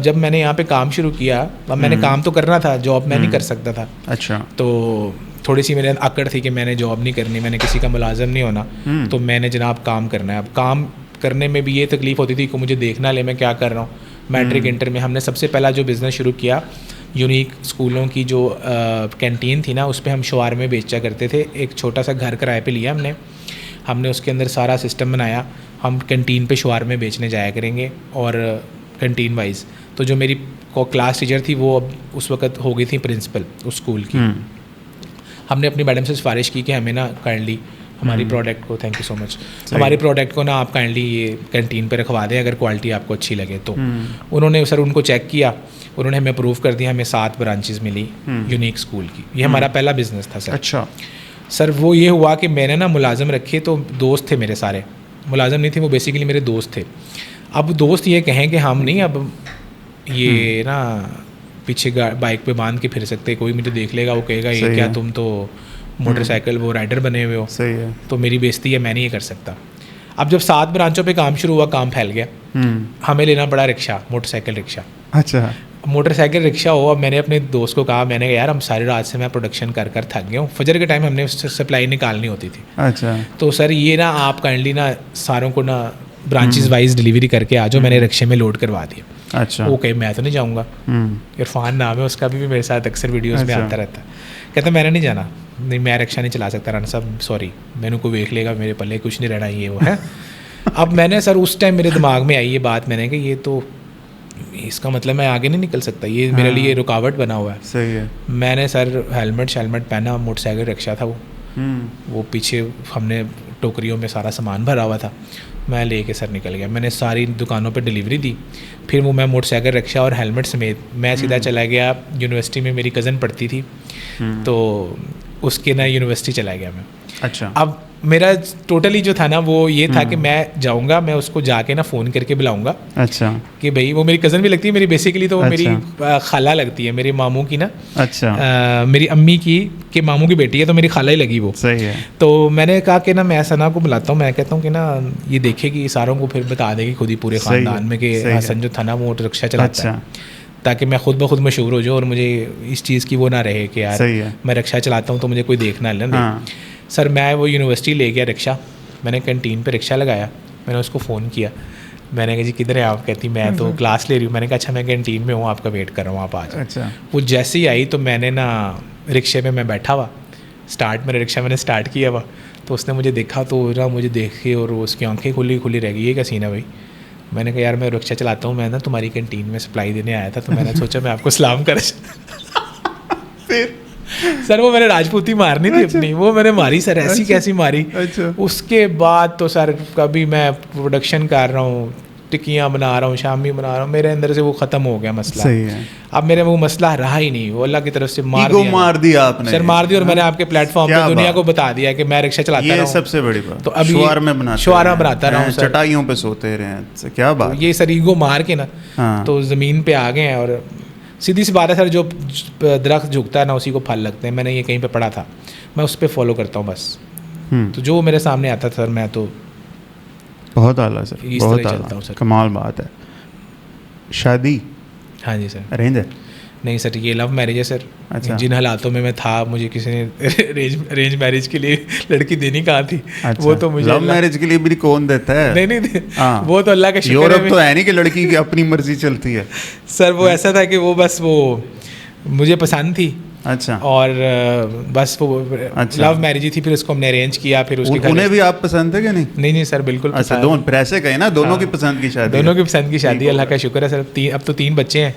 جب میں نے یہاں پہ کام شروع کیا, اب میں نے کام تو کرنا تھا, جاب میں نہیں کر سکتا تھا. اچھا. تو تھوڑی سی میرے اکڑ تھی کہ میں نے جاب نہیں کرنی, میں نے کسی کا ملازم نہیں ہونا, تو میں نے جناب کام کرنا ہے. اب کام کرنے میں بھی یہ تکلیف ہوتی تھی کہ مجھے دیکھنا لے میں کیا کر رہا ہوں. میٹرک انٹر میں ہم نے سب سے پہلا جو بزنس شروع کیا, یونیک اسکولوں کی جو کینٹین تھی نا, اس پہ ہم شوارمے بیچا کرتے تھے. ایک چھوٹا سا گھر کرائے پہ لیا ہم نے اس کے اندر سارا سسٹم بنایا, ہم کینٹین پہ شوارمے بیچنے جایا کریں گے, اور کینٹین وائز. تو جو میری کلاس ٹیچر تھی وہ اب اس وقت ہو گئی تھی پرنسپل اس اسکول کی. ہم نے اپنی میڈم سے سفارش کی کہ ہمیں نا کائنڈلی ہماری پروڈکٹ کو, تھینک یو سو مچ, ہماری پروڈکٹ کو نا آپ کائنڈلی یہ کینٹین پہ رکھوا دیں اگر کوالٹی آپ کو اچھی لگے تو. انہوں نے سر ان کو چیک کیا, انہوں نے ہمیں اپروو کر دیا, ہمیں 7 برانچز ملی یونیک اسکول کی. یہ ہمارا پہلا بزنس تھا سر. اچھا سر. وہ یہ ہوا کہ میں نے نا ملازم رکھے, تو دوست تھے میرے سارے, ملازم نہیں تھے وہ, بیسیکلی میرے دوست تھے. اب دوست یہ کہیں کہ ہم نہیں اب یہ نا پیچھے بائک پہ باندھ کے پھر سکتے, کوئی مجھے دیکھ لے گا وہ کہے گا یہ کیا تم تو موٹر سائیکل وہ رائڈر بنے ہوئے ہو. صحیح ہے. تو میری بےزتی ہے, میں نہیں یہ کر سکتا. اب جب 7 برانچوں پہ کام شروع ہوا, کام پھیل گیا, ہمیں لینا پڑا رکشا, موٹر سائیکل رکشا. اچھا. موٹر سائیکل رکشا ہو. اب میں نے اپنے دوست کو کہا, میں نے کہا یار ہم ساری رات سے میں پروڈکشن کر تھک گیا ہوں, فجر کے ٹائم ہم نے سپلائی نکالنی ہوتی تھی. اچھا. تو سر یہ نا آپ کائنڈلی نا ساروں کو نا برانچز وائز ڈلیوری کر کے آ جاؤ, میں نے رکشے میں لوڈ کروا دیا. اچھا. وہ کہ میں تو نہیں جاؤں گا. عرفان نام ہے اس کا, بھی میرے ساتھ اکثر ویڈیوز میں آتا رہتا ہے. کہتا میں نے نہیں جانا, نہیں میں رکشا نہیں چلا سکتا رانا صاحب, سوری, میں نے کو دیکھ لے گا, میرے پلے کچھ نہیں رہنا, یہ وہ ہے. اب میں نے سر اس ٹائم میرے دماغ میں آئی یہ بات, میں نے کہ یہ تو اس کا مطلب میں آگے نہیں نکل سکتا, یہ میرے لیے رکاوٹ بنا ہوا ہے. صحیح ہے. میں نے سر ہیلمٹ پہنا, موٹر سائیکل رکشا تھا وہ پیچھے ہم نے ٹوکریوں میں سارا سامان بھرا ہوا تھا, میں لے کے سر نکل گیا. میں نے ساری دکانوں پہ ڈلیوری دی. پھر وہ میں موٹر سائیکل رکشا اور ہیلمٹ سمیت میں سیدھا چلا گیا یونیورسٹی میں. میری کزن پڑھتی تھی, تو اس کے نا یونیورسٹی چلا گیا میں. اچھا. اب میرا ٹوٹلی جو تھا نا وہ یہ تھا کہ میں جاؤں گا, میں اس کو جا کے نا فون کر کے بلاؤں گا. اچھا. کہ بھائی وہ میری کزن بھی لگتی ہے میری, بیسیکلی تو وہ میری خالہ لگتی ہے, میرے ماموں کی نا. اچھا. میری امی کی کہ ماموں کی بیٹی ہے تو میری خالہ ہی لگی وہ. صحیح ہے. تو میں نے کہا کہ نا میں ثنا کو بلاتا ہوں, میں کہتا ہوں کہ نا یہ دیکھے گی ساروں کو, پھر بتا دے گی خود ہی پورے خاندان میں کہ حسن جو تھا نا وہ رکشا چلاتا ہے, تاکہ میں خود بخود مشہور ہو جاؤں اور مجھے اس چیز کی وہ نہ رہے کہ یار میں رکشا چلاتا ہوں تو مجھے کوئی دیکھنا ہے. سر میں وہ یونیورسٹی لے گیا رکشا, میں نے کینٹین پہ رکشا لگایا, میں نے اس کو فون کیا, میں نے کہا جی کدھر ہے آپ؟ کہتی میں تو کلاس لے رہی ہوں. میں نے کہا اچھا میں کینٹین میں ہوں, آپ کا ویٹ کر رہا ہوں, آپ آ جائیں. اچھا. وہ جیسے ہی آئی تو میں نے نا رکشے میں بیٹھا ہوا, میرا رکشا میں نے اسٹارٹ کیا ہوا, تو اس نے مجھے دیکھا تو نا مجھے دیکھے اور اس کی آنکھیں کھلی رہ گئی, یہ کیا سین ہے بھائی؟ میں نے کہا یار میں رکشا چلاتا ہوں, میں نا تمہاری کینٹین میں سپلائی دینے آیا تھا, تو میں نے سوچا میں آپ کو سلام کر. پھر سر وہ میں نے راجپوتی مارنی تھی اپنی, وہ میں نے ماری سر, ایسی کیسی ماری. اس کے بعد تو سر کبھی میں پروڈکشن کر رہا ہوں, ٹکیاں بنا رہا ہوں, شامی بنا رہا ہوں, میرے اندر سے وہ ختم ہو گیا مسئلہ. اب میرے وہ مسئلہ رہا ہی نہیں, وہ اللہ کی طرف سے مار دیا آپ نے. سر مار دیا, اور میں نے آپ کے پلیٹ فارم پہ دنیا کو بتا دیا کہ میں رکشا چلاتا رہا ہوں. سب سے بڑی بات. تو اب شعار میں بناتا رہا ہوں, چٹائیوں پہ سوتے رہے, کیا بات. یہ سر ایگو مار کے نا تو زمین پہ آ گئے ہیں, اور سیدھی سی بات ہے سر, جو درخت جھکتا ہے نا اسی کو پھل لگتے ہیں. میں نے یہ کہیں پہ پڑھا تھا, میں اس پہ فالو کرتا ہوں بس. تو جو میرے سامنے آتا تھا سر میں تو بہت اعلیٰ سر, بہت اعلیٰ, کمال بات ہے. شادی ہاں جی سر ارینج ہے؟ نہیں سر یہ لو میرج ہے سر. جن حالاتوں میں تھا مجھے کسی نے ارینج میرج کے لیے لڑکی دینی کہاں تھی, وہ تو مجھے لو میرج کے لیے بھی کون دیتا ہے؟ نہیں وہ تو اللہ کا شکر ہے. یورپ تو ہے نہیں کہ لڑکی کی اپنی مرضی چلتی ہے. سر وہ ایسا تھا کہ وہ بس وہ مجھے پسند تھی. اچھا. اور بس وہ لو میرج ہی تھی, پھر اس کو ہم نے ارینج کیا. پھر اس کے انہیں بھی آپ پسند ہے کہ نہیں؟ نہیں سر بالکل. اچھا دونوں پھر ایسے کہیں نا, دونوں کی پسند کی شادی, دونوں کی پسند کی شادی, اللہ کا شکر ہے سر. اب تو 3 بچے ہیں.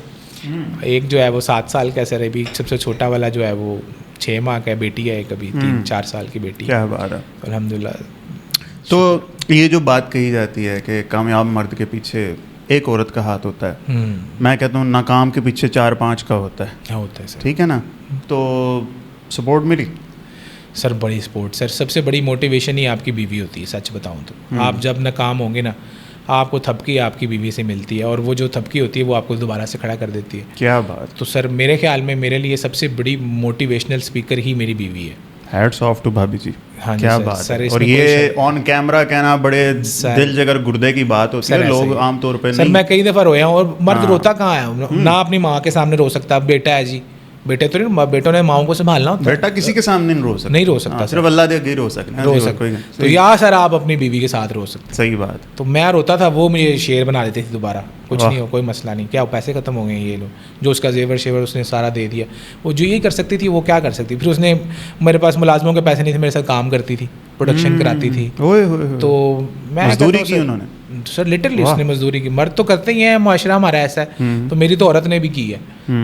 ایک جو ہے وہ 7 سال کا سر, ابھی سب سے چھوٹا والا جو ہے وہ 6 ماہ کا ہے, بیٹی ہے ایک ابھی 3-4 سال کی بیٹی. کیا بات ہے, الحمد للہ. تو یہ جو بات کہی جاتی ہے کہ کامیاب مرد کے پیچھے ایک عورت کا ہاتھ ہوتا ہے, میں کہتا ہوں ناکام کے پیچھے 4-5 کا ہوتا ہے. ٹھیک ہے نا؟ تو سپورٹ ملی سر, بڑی سپورٹ سر. سب سے بڑی موٹیویشن ہی آپ کی بیوی ہوتی ہے, سچ بتاؤں تو. آپ جب ناکام ہوں گے نا, آپ کو تھپکی آپ کی بیوی سے ملتی ہے, اور وہ جو تھپکی ہوتی ہے وہ آپ کو دوبارہ سے کھڑا کر دیتی ہے. کیا بات. تو سر میرے خیال میں میرے لیے سب سے بڑی موٹیویشنل اسپیکر ہی میری بیوی ہے. ہیٹس آف ٹو بھابھی جی. ہاں کیا بات ہے. اور یہ آن کیمرہ کہنا بڑے دل جگر گردے کی بات ہوتی ہے, لوگ عام طور پہ سر میں کئی دفعہ رویا ہوں, اور مرد روتا کہاں ہے نہ اپنی ماں کے سامنے رو سکتا. بیٹا ہے جی, بیٹے تو نہیں, بیٹوں نے ماؤں کو سنبھالنا ہوتا ہے. بیٹا کسی کے سامنے نہیں رو سکتا, صرف اللہ دے کے رو سکتا. تو یا سر آپ اپنی بیوی کے ساتھ رو سکتے. صحیح بات. تو میں روتا تھا, وہ مجھے شیر بنا دیتے تھے دوبارہ. کچھ نہیں ہو, کوئی مسئلہ نہیں, کیا پیسے ختم ہو گئے یہ لو, جو اس کا زیور شیور اس نے سارا دے دیا. وہ جو یہی کر سکتی تھی وہ کیا کر سکتی. پھر اس نے, میرے پاس ملازموں کے پیسے نہیں تھے, میرے ساتھ کام کرتی تھی, پروڈکشن کراتی تھی. تو میں مزدوری کی انہوں نے سر, لٹرلی اس نے مزدوری کی. مرد تو کرتے ہی ہیں, معاشرہ ہمارا ایسا ہے, تو میری تو عورت نے بھی کی ہے.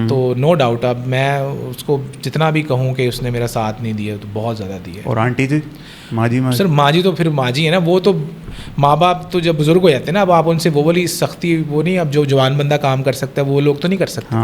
تو نو ڈاؤٹ اب میں اس کو جتنا بھی کہوں کہ اس نے میرا ساتھ نہیں دیا, تو بہت زیادہ دیا. اور آنٹی جی, ماں جی سر ماں جی تو پھر ماں جی ہے نا, وہ تو ماں باپ تو جب بزرگ ہو جاتے ہیں نا, اب آپ ان سے وہ والی سختی وہ نہیں, اب جو جوان بندہ کام کر سکتا ہے وہ لوگ تو نہیں کر سکتے.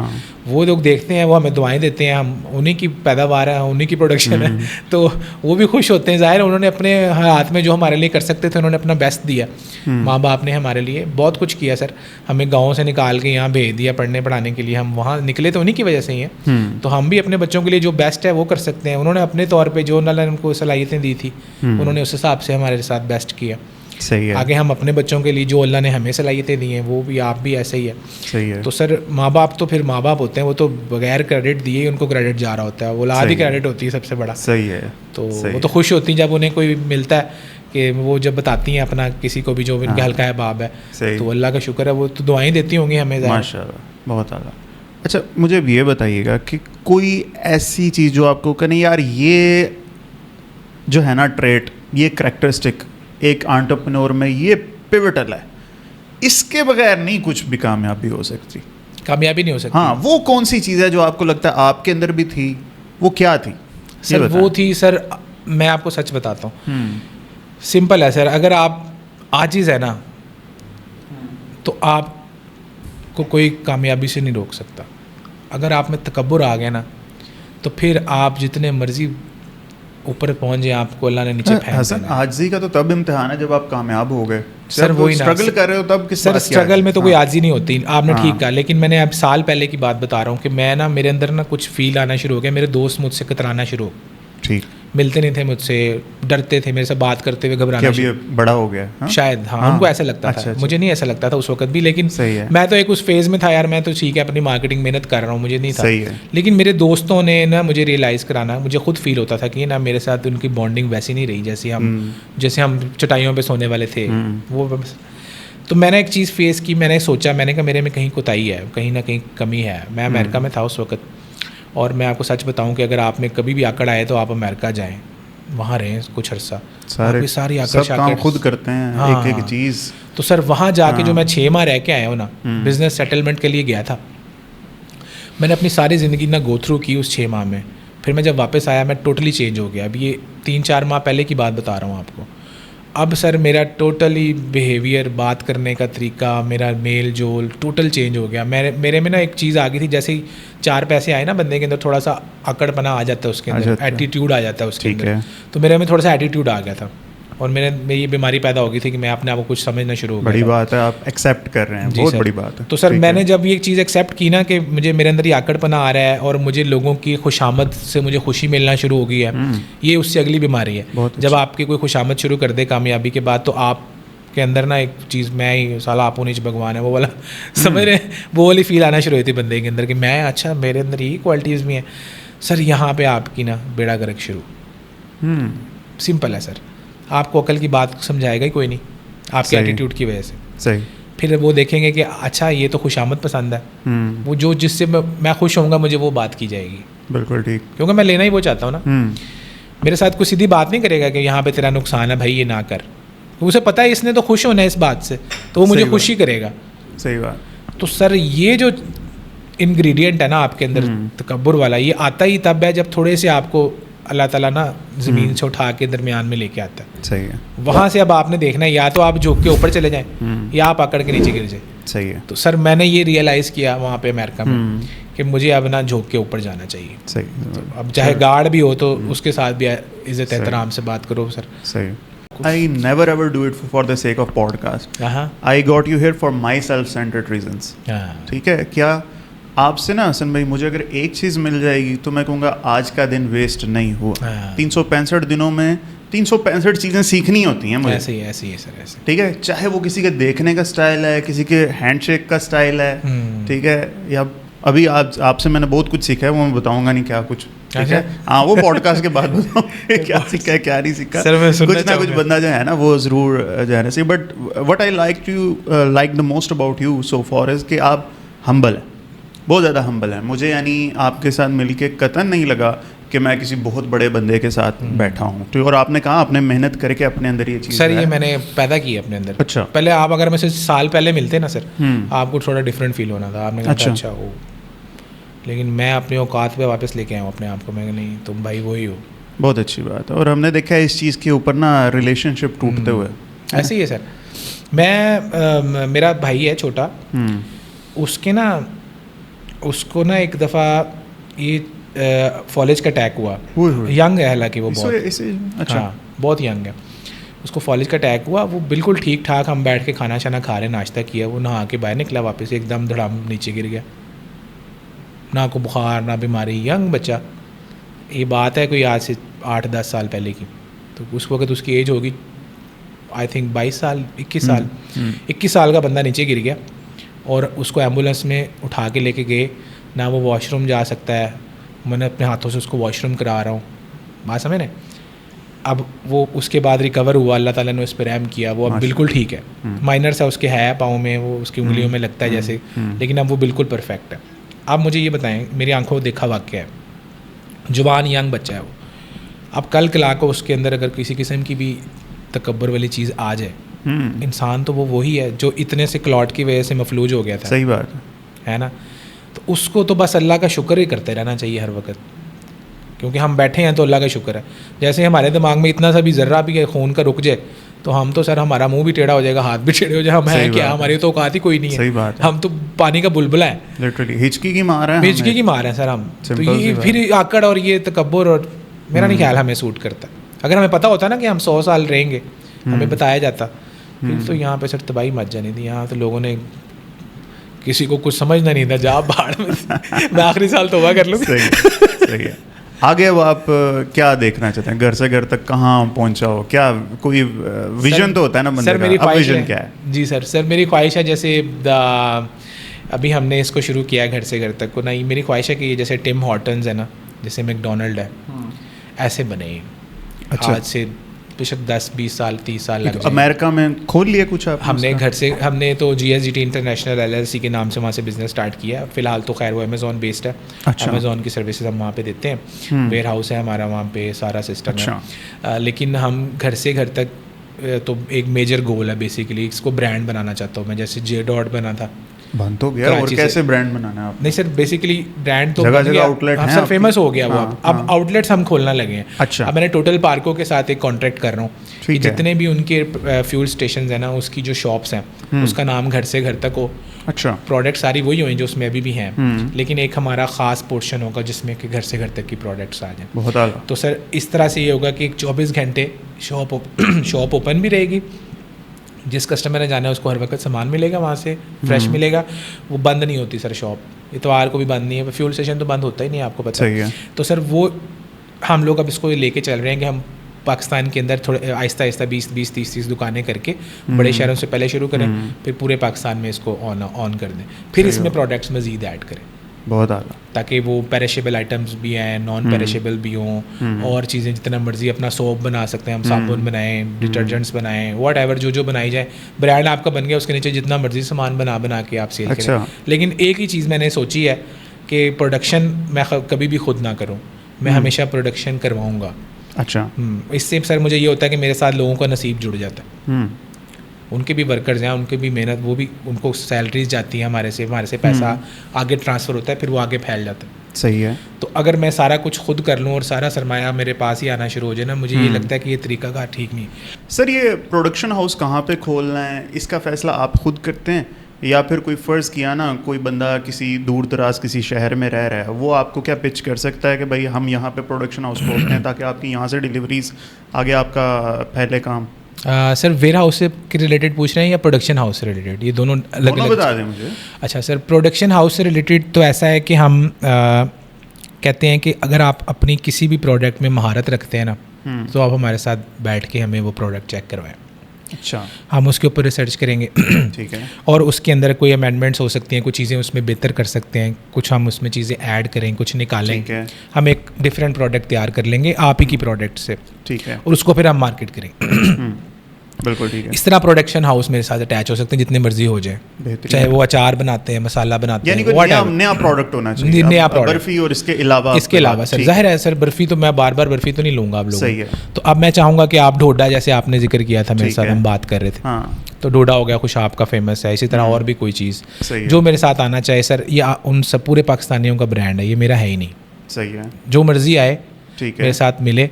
وہ لوگ دیکھتے ہیں, وہ ہمیں دعائیں دیتے ہیں, ہم انہیں کی پیداوار ہے, انہیں کی پروڈکشن ہے, تو وہ بھی خوش ہوتے ہیں. ظاہر انہوں نے اپنے ہاتھ میں جو ہمارے لیے کر سکتے تھے انہوں نے اپنا بیسٹ دیا. ماں باپ نے ہمارے لیے بہت کچھ کیا سر. ہمیں گاؤں سے نکال کے یہاں بھیج دیا پڑھنے پڑھانے کے لیے, ہم وہاں نکلے تو انہیں کی وجہ سے ہی ہیں. تو ہم بھی اپنے بچوں کے لیے جو بیسٹ ہے وہ کر سکتے ہیں. انہوں نے اپنے طور پہ جو اللہ نے ان کو صلاحیتیں دی تھی, انہوں نے اس حساب سے ہمارے ساتھ بیسٹ کیا. صحیح ہے. آگے ہم اپنے بچوں کے لیے جو اللہ نے ہمیں صلاحیتیں دی ہیں وہ بھی آپ بھی ایسے ہی ہے. صحیح ہے. تو سر ماں باپ تو پھر ماں باپ ہوتے ہیں, وہ تو بغیر کریڈٹ دیے ان کو کریڈٹ جا رہا ہوتا ہے, وہ اولاد ہی کریڈٹ ہوتی ہے سب سے بڑا. صحیح ہے. تو وہ تو خوش ہوتی ہیں جب انہیں کوئی ملتا ہے, کہ وہ جب بتاتی ہیں اپنا کسی کو بھی جو ان کا ہلکا ہے باب ہے, تو اللہ کا شکر ہے, وہ تو دعائیں دیتی ہوں گی ہمیں. ماشاء اللہ, بہت اعلیٰ. اچھا مجھے یہ بتائیے گا کہ کوئی ایسی چیز جو آپ کو کہ نہیں یار یہ جو ہے نا ٹریٹ, یہ کریکٹرسٹک ایک انٹرپرینور میں یہ پیوٹل ہے, اس کے بغیر نہیں کچھ بھی کامیابی ہو سکتی, کامیابی نہیں ہو سکتی. ہاں, وہ کون سی چیز ہے جو آپ کو لگتا ہے آپ کے اندر بھی تھی, وہ کیا تھی سر؟ وہ تھی سر, میں آپ کو سچ بتاتا ہوں, سمپل ہے سر. اگر آپ عاجز ہے نا تو آپ کو کوئی کامیابی سے نہیں روک سکتا. اگر آپ میں تکبر آ گیا نا تو پھر آپ جتنے مرضی اوپر پہنچ جائیں آپ کو اللہ نے نیچے پھینک حسن دینا. عاجزی کا تو تب امتحان ہے جب آپ کامیاب ہو گئے. سر وہی نا اسٹرگل کر رہے ہو تب کس سر بات کی اسٹرگل میں تو کوئی ہاں. عاجزی نہیں ہوتی, آپ نے ٹھیک کہا. لیکن میں نے اب سال پہلے کی بات بتا رہا ہوں کہ میں نا میرے اندر نا کچھ فیل آنا شروع ہو گیا. میرے دوست مجھ سے کترانا شروع ہو, ٹھیک, ملتے نہیں تھے مجھ سے, ڈرتے تھے میرے سے بات کرتے ہوئے, گھبرانا اب یہ بڑا ہو گیا شاید. ہاں ان کو ایسا لگتا تھا, مجھے نہیں ایسا لگتا تھا اس وقت بھی. لیکن میں تو ایک اس فیز میں تھا یار, میں تو ٹھیک ہے اپنی مارکیٹنگ محنت کر رہا ہوں, مجھے نہیں تھا. لیکن میرے دوستوں نے نا مجھے ریئلائز کرانا, مجھے خود فیل ہوتا تھا کہ نا میرے ساتھ ان کی بانڈنگ ویسی نہیں رہی جیسے ہم چٹائیوں پہ سونے والے تھے وہ. تو میں نے ایک چیز فیس کی, میں نے سوچا, میں نے کہا میرے میں کہیں کوتاہی ہے, کہیں نہ کہیں کمی ہے. میں امریکہ میں تھا اس وقت, اور میں آپ کو سچ بتاؤں کہ اگر آپ میں کبھی بھی آکڑ آئے تو آپ امریکہ جائیں, وہاں رہیں کچھ عرصہ. ساری آکڑ کام خود کرتے ہیں ایک ایک چیز. تو سر وہاں جا کے جو میں 6 ماہ رہ کے آیا ہوں نا, بزنس سیٹلمنٹ کے لیے گیا تھا, میں نے اپنی ساری زندگی نا گو تھرو کی اس 6 ماہ میں. پھر میں جب واپس آیا میں ٹوٹلی چینج ہو گیا. اب یہ 3-4 ماہ پہلے کی بات بتا رہا ہوں آپ کو. اب سر میرا ٹوٹلی بیہیویئر, بات کرنے کا طریقہ, میرا میل جول ٹوٹل چینج ہو گیا. میرے میں نا ایک چیز آ گئی تھی, جیسے ہی 4 پیسے آئے نا بندے کے اندر, تھوڑا سا اکڑ پنا آ جاتا ہے اس کے اندر, ایٹیٹیوڈ آ جاتا ہے اس کے اندر. تو میرے میں تھوڑا سا ایٹیٹیوڈ آ گیا تھا, اور میرے یہ بیماری پیدا ہو گئی تھی کہ میں اپنے آپ کو کچھ سمجھنا شروع ہو گیا. بڑی بات ہے, آپ ایکسیپٹ کر رہے ہیں, بہت بڑی بات ہے. تو سر میں نے جب یہ چیز ایکسیپٹ کی نا کہ مجھے میرے اندر یہ آکڑ پنا آ رہا ہے, اور مجھے لوگوں کی خوشامد سے مجھے خوشی ملنا شروع ہو گئی ہے, یہ اس سے اگلی بیماری ہے. جب آپ کی کوئی خوشامد شروع کر دے کامیابی کے بعد, تو آپ کے اندر نا ایک چیز, میں ہی سالہ آپ نیچ بھگوان ہے وہ والا, سمجھ رہے, وہ والی فیل آنا شروع ہوئی تھی بندے کے اندر کہ میں, اچھا میرے اندر یہی کوالٹیز بھی ہیں. سر یہاں پہ آپ کی نا بیڑا گرک شروع. سمپل ہے سر, آپ کو عقل کی بات سمجھائے گا ہی کوئی نہیں, آپ کے ایٹیٹیوڈ کی وجہ سے. صحیح. پھر وہ دیکھیں گے کہ اچھا یہ تو خوشامد پسند ہے, وہ جو جس سے میں خوش ہوں گا مجھے وہ بات کی جائے گی. بالکل ٹھیک, کیونکہ میں لینا ہی وہ چاہتا ہوں نا. میرے ساتھ کوئی سیدھی بات نہیں کرے گا کہ یہاں پہ تیرا نقصان ہے بھائی, یہ نہ کر. اسے پتہ ہے اس نے تو خوش ہونا ہے اس بات سے, تو وہ مجھے خوشی کرے گا. صحیح بات. تو سر یہ جو انگریڈینٹ ہے نا آپ کے اندر تکبر والا, یہ آتا ہی تب ہے جب تھوڑے سے آپ کو اللہ تعالیٰ نا زمین سے اٹھا کے درمیان میں لے کے آتا ہے. صحیح ہے. وہاں سے اب آپ نے دیکھنا ہے, یا تو آپ جھک کے اوپر چلے جائیں یا آپ اکڑ کے نیچے گر جائیں. صحیح ہے. تو سر میں نے یہ ریئلائز کیا وہاں پہ امریکہ میں کہ مجھے اب نا جھک کے اوپر جانا چاہیے. صحیح. اب چاہے گارڈ بھی ہو تو اس کے ساتھ بھی عزت احترام سے بات کرو سر. صحیح. I never ever do it for the sake of podcast. I got you here for my self-centered reasons. ٹھیک ہے. کیا آپ سے نا حسن بھائی, مجھے اگر ایک چیز مل جائے گی تو میں کہوں گا آج کا دن ویسٹ نہیں ہوا. 365 دنوں میں 365 چیزیں سیکھنی ہوتی ہیں مجھے. ایسے ہی ہے سر, ایسے. ٹھیک ہے. چاہے وہ کسی کے دیکھنے کا اسٹائل ہے, کسی کے ہینڈ شیک کا اسٹائل ہے, ٹھیک ہے, یا ابھی آپ سے میں نے بہت کچھ سیکھا ہے, وہ میں بتاؤں گا نہیں کیا کچھ. ٹھیک ہے. ہاں وہ پوڈ کاسٹ کے بعد بتاؤں کیا سیکھا ہے کیا نہیں سیکھا. کچھ نہ کچھ بندہ جو ہے نا وہ ضرور جو ہے نا سی. But what I like the most about you so far is کہ آپ ہمبل ہیں, بہت زیادہ ہمبل ہیں. مجھے یعنی آپ کے ساتھ مل کے قطعاً نہیں لگا کہ میں کسی بہت بڑے بندے کے ساتھ بیٹھا ہوں. اور آپ نے کہا آپ نے محنت کر کے اپنے اندر یہ چیز. سر یہ میں نے پیدا کی اپنے اندر. اچھا. پہلے آپ اگر مجھ سے سال پہلے ملتے نا سر, آپ کو تھوڑا ڈفرینٹ فیل ہونا تھا. آپ نے کہا اچھا وہ, لیکن میں اپنے اوقات پہ واپس لے کے آیا ہوں اپنے آپ کو. میں نہیں, تم بھائی وہی ہو. بہت اچھی بات ہے. اور ہم نے دیکھا ہے اس چیز کے اوپر نا ریلیشن شپ ٹوٹتے ہوئے. ایسے ہی ہے سر. میں میرا بھائی ہے چھوٹا, اس کے نا اس کو نا ایک دفعہ یہ فالج کا اٹیک ہوا. ینگ ہے حالانکہ وہ بہت, اچھا بہت ینگ ہے. اس کو فالج کا اٹیک ہوا. وہ بالکل ٹھیک ٹھاک, ہم بیٹھ کے کھانا شانا کھا رہے, ناشتہ کیا, وہ نہا کے باہر نکلا, واپس ایک دم دھڑام نیچے گر گیا. نہ کو بخار نہ بیماری, ینگ بچہ. یہ بات ہے کوئی آج سے 8-10 سال پہلے کی. تو اس وقت اس کی ایج ہوگی آئی تھنک 22 سال 21 سال. 21 سال کا بندہ نیچے گر گیا, اور اس کو ایمبولینس میں اٹھا کے لے کے گئے. نہ وہ واش روم جا سکتا ہے, میں نے اپنے ہاتھوں سے اس کو واش روم کرا رہا ہوں. بات سمجھ رہے. اب وہ اس کے بعد ریکور ہوا, اللہ تعالیٰ نے اس پہ رحم کیا, وہ اب بالکل ٹھیک ہے. مائنر سا اس کے ہے پاؤں میں, وہ اس کی انگلیوں میں لگتا ہے جیسے, لیکن اب وہ بالکل پرفیکٹ ہے. اب مجھے یہ بتائیں, میری آنکھوں کو دیکھا واقعہ ہے, جوان ینگ بچہ ہے وہ. اب کل کلا کو اس کے اندر اگر کسی قسم کی بھی تکبر والی چیز آ جائے, انسان تو وہ وہی ہے جو اتنے سے کلاٹ کی وجہ سے مفلوج ہو گیا تھا. صحیح بات ہے نا. تو اس کو تو بس اللہ کا شکر ہی کرتے رہنا چاہیے ہر وقت, کیونکہ ہم بیٹھے ہیں تو اللہ کا شکر ہے. جیسے ہمارے دماغ میں اتنا سا بھی ذرہ بھی خون کا رک جائے تو ہم تو سر ہمارا منہ بھی ٹیڑھا ہو جائے گا, ہاتھ بھی ٹیڑھے ہو جائے. ہم ہیں کیا, ہماری تو اوقات ہی کوئی نہیں ہے. صحیح بات ہے. ہم تو پانی کا بلبلا ہے, لٹرلی ہچکی کی مار ہے, ہچکی کی مار ہے سر ہم. تو یہ پھر آکڑ اور یہ تکبر اور میرا نہیں خیال ہمیں سوٹ کرتا. اگر ہمیں پتہ ہوتا نا کہ ہم 100 سال رہیں گے, ہمیں بتایا جاتا, پھر تو یہاں پہ سر تباہی مچ جانی تھی. یہاں تو لوگوں نے کسی کو کچھ سمجھنا نہیں تھا, جا باہر میں آخری سال توبہ کر لوں. صحیح ہے. آگے وہ آپ کیا دیکھنا چاہتے ہیں, گھر سے گھر تک کہاں پہنچا ہو, کیا کوئی ویژن تو ہوتا ہے نا بندے کا, اب ویژن کیا ہے؟ جی سر میری خواہش ہے جیسے ابھی ہم نے اس کو شروع کیا گھر سے گھر تک کو, نہیں میری خواہش ہے کہ یہ جیسے ٹم ہارٹنز ہے نا, جیسے میک ڈونلڈ ہے, ایسے بنے. آج سے بے شک 10-20 سال 30 سال لگ جائیں. امریکہ میں کھول لیے کچھ آپ؟ ہم نے گھر سے, ہم نے تو GSGT انٹرنیشنل LLC کے نام سے وہاں سے بزنس اسٹارٹ کیا. فی الحال تو خیر وہ امیزون بیسڈ ہے. امیزون کی سروسز ہم وہاں پہ دیتے ہیں, ویئر ہاؤس ہے ہمارا وہاں پہ, سارا سسٹم ہے. لیکن ہم گھر سے گھر تک تو ایک میجر گول ہے بیسیکلی, اس کو برانڈ بنانا چاہتا ہوں میں. جیسے J.Dot بنا تھا, بند تو گیا, اور کیسے برانڈ بنانا ہے آپ؟ نہیں سر بیسیکلی برانڈ تو جگہ جگہ آؤٹ لیٹ ہیں سر, فیمس ہو گیا وہ. اب آؤٹ لیٹس ہم کھولنا لگے ہیں. اچھا. اب میں نے ٹوٹل پارکوں کے ساتھ ایک کانٹریکٹ کر رہا ہوں کہ جتنے بھی ان کے فیول اسٹیشنز ہیں نا, اس کی جو شاپس ہیں اس کا نام گھر سے گھر تک ہو. اچھا. پروڈکٹ ساری وہی ہوئیں جو اس میں ابھی بھی ہیں, لیکن ایک ہمارا خاص پورشن ہوگا جس میں کہ گھر سے گھر تک کی پروڈکٹس آ جائیں. بہت اعلیٰ. تو سر اس طرح سے یہ ہوگا کہ 24 گھنٹے شاپ اوپن بھی رہے گی. جس کسٹمر نے جانا ہے اس کو ہر وقت سامان ملے گا وہاں سے, فریش ملے گا. وہ بند نہیں ہوتی سر شاپ, اتوار کو بھی بند نہیں ہے. فیول اسٹیشن تو بند ہوتا ہی نہیں ہے, آپ کو پتہ ہے. تو سر وہ ہم لوگ اب اس کو لے کے چل رہے ہیں کہ ہم پاکستان کے اندر تھوڑے آہستہ آہستہ 20-30 دکانیں کر کے بڑے شہروں سے پہلے شروع کریں, پھر پورے پاکستان میں اس کو آن کر دیں, پھر اس میں پروڈکٹس مزید ایڈ کریں. بہت اعلیٰ. تاکہ وہ پیرشیبل آئٹمس بھی ہیں, نان پیرشیبل بھی ہوں, اور چیزیں جتنا مرضی. اپنا سوپ بنا سکتے ہیں ہم, صابن بنائیں, ڈٹرجنٹس بنائیں, واٹ ایور جو بنائی جائے. برانڈ آپ کا بن گیا, اس کے نیچے جتنا مرضی سامان بنا کے آپ سیل کریں. لیکن ایک ہی چیز میں نے سوچی ہے کہ پروڈکشن میں کبھی بھی خود نہ کروں, میں ہمیشہ پروڈکشن کرواؤں گا. اچھا. اس سے سر مجھے یہ ہوتا ہے کہ میرے ساتھ لوگوں کا نصیب جڑ جاتا ہے. ان کے بھی ورکرز ہیں, ان کے بھی محنت, وہ بھی ان کو سیلریز جاتی ہیں ہمارے سے پیسہ آگے ٹرانسفر ہوتا ہے, پھر وہ آگے پھیل جاتا ہے. صحیح ہے. تو اگر میں سارا کچھ خود کر لوں اور سارا سرمایہ میرے پاس ہی آنا شروع ہو جائے نا, مجھے یہ لگتا ہے کہ یہ طریقہ کار ٹھیک نہیں. سر یہ پروڈکشن ہاؤس کہاں پہ کھولنا ہے, اس کا فیصلہ آپ خود کرتے ہیں, یا پھر کوئی فرض کیا نا کوئی بندہ کسی دور دراز کسی شہر میں رہ رہا ہے, وہ آپ کو کیا پچ کر سکتا ہے کہ بھائی ہم یہاں پہ پروڈکشن ہاؤس کھولتے ہیں تاکہ آپ کی یہاں سے ڈیلیوریز آگے آپ کا پہلے کام؟ سر ویئر ہاؤس سے ریلیٹڈ پوچھ رہے ہیں یا پروڈکشن ہاؤس سے ریلیٹڈ؟ یہ دونوں الگ الگ بتا دیں مجھے. اچھا سر, پروڈکشن ہاؤس سے ریلیٹڈ تو ایسا ہے کہ ہم کہتے ہیں کہ اگر آپ اپنی کسی بھی پروڈکٹ میں مہارت رکھتے ہیں نا, تو آپ ہمارے ساتھ بیٹھ کے ہمیں وہ پروڈکٹ چیک کروائیں. اچھا. ہم اس کے اوپر ریسرچ کریں گے, ٹھیک ہے, اور اس کے اندر کوئی امینڈمنٹس ہو سکتی ہیں, کچھ چیزیں اس میں بہتر کر سکتے ہیں, کچھ ہم اس میں چیزیں ایڈ کریں, کچھ نکالیں. ہم ایک ڈفرینٹ پروڈکٹ تیار کر لیں گے آپ ہی کی پروڈکٹ سے, ٹھیک ہے, اور اس کو پھر ہم مارکیٹ کریں. بالکل ٹھیک ہے. اس طرح پروڈکشن ہاؤس میرے ساتھ اٹیچ ہو سکتے ہیں جتنے مرضی ہو جائیں, چاہے وہ اچار بناتے ہیں, مسالہ بناتے ہیں, نیا پروڈکٹ ہونا چاہیے, نیا پروڈکٹ. برفی اور اس کے علاوہ سر ظاہر ہے سر, برفی تو میں بار بار برفی تو نہیں لوں گا آپ لوگوں. صحیح ہے. تو اب میں چاہوں گا کہ آپ ڈھوڈا, جیسے آپ نے ذکر کیا تھا میرے ساتھ, ہم بات کر رہے تھے, تو ڈھوڈا ہو گیا کچھ آپ کا فیمس ہے, اسی طرح اور بھی کوئی چیز جو میرے ساتھ آنا چاہے سر, یہ ان سب پورے پاکستانیوں کا برانڈ ہے, یہ میرا ہے ہی نہیں. صحیح ہے. جو مرضی آئے میرے ساتھ ملے.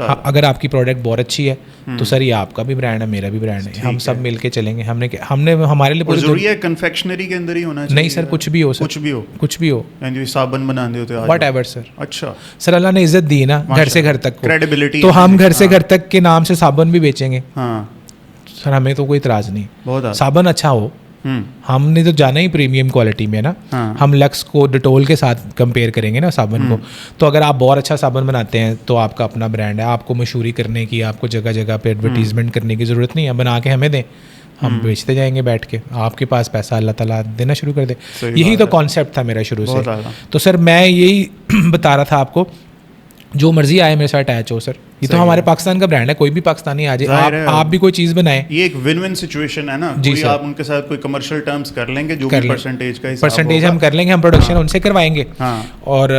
اگر آپ کی پروڈکٹ بہت اچھی ہے تو سر یہ آپ کا بھی برانڈ ہے, میرا بھی برانڈ ہے, ہم سب مل کے چلیں گے. ہم نے ہمارے لیے ضروری ہے کنفیکشنری کے اندر ہی ہونا چاہیے؟ نہیں سر, کچھ بھی ہو سر, کچھ بھی ہو, یعنی صابن بنانے ہوتے ہیں, واٹ ایور سر. اچھا سر, اللہ نے عزت دی نا گھر سے گھر تک, کریڈیبلٹی, تو ہم گھر سے گھر تک کے نام سے صابن بھی بیچیں گے. ہاں سر, ہمیں تو کوئی اعتراض نہیں, بہت صابن اچھا ہو. ہم نے تو جانا ہی پریمیم کوالٹی میں نا, ہم لکس کو ڈیٹول کے ساتھ کمپیئر کریں گے نا صابن کو. تو اگر آپ بہت اچھا صابن بناتے ہیں تو آپ کا اپنا برانڈ ہے, آپ کو مشہوری کرنے کی, آپ کو جگہ جگہ پہ ایڈورٹیزمنٹ کرنے کی ضرورت نہیں ہے. بنا کے ہمیں دیں, ہم بیچتے جائیں گے بیٹھ کے, آپ کے پاس پیسہ اللہ تعالیٰ دینا شروع کر دے. یہی تو کانسیپٹ تھا میرا شروع سے. تو سر میں یہی بتا رہا تھا آپ کو, جو مرضی آئے میرے ساتھ اٹیچ ہو سر, یہ تو ہمارے پاکستان کا برانڈ ہے, کوئی بھی پاکستانی آ جائے, آپ بھی کوئی چیز بنائیں. یہ ایک ون ون سچویشن ہے نا. جی سر, آپ ان کے ساتھ کوئی کمرشل ٹرمز کر لیں گے, جو بھی پرسنٹیج ہم کر لیں گے, ہم پروڈکشن ان سے کروائیں گے, اور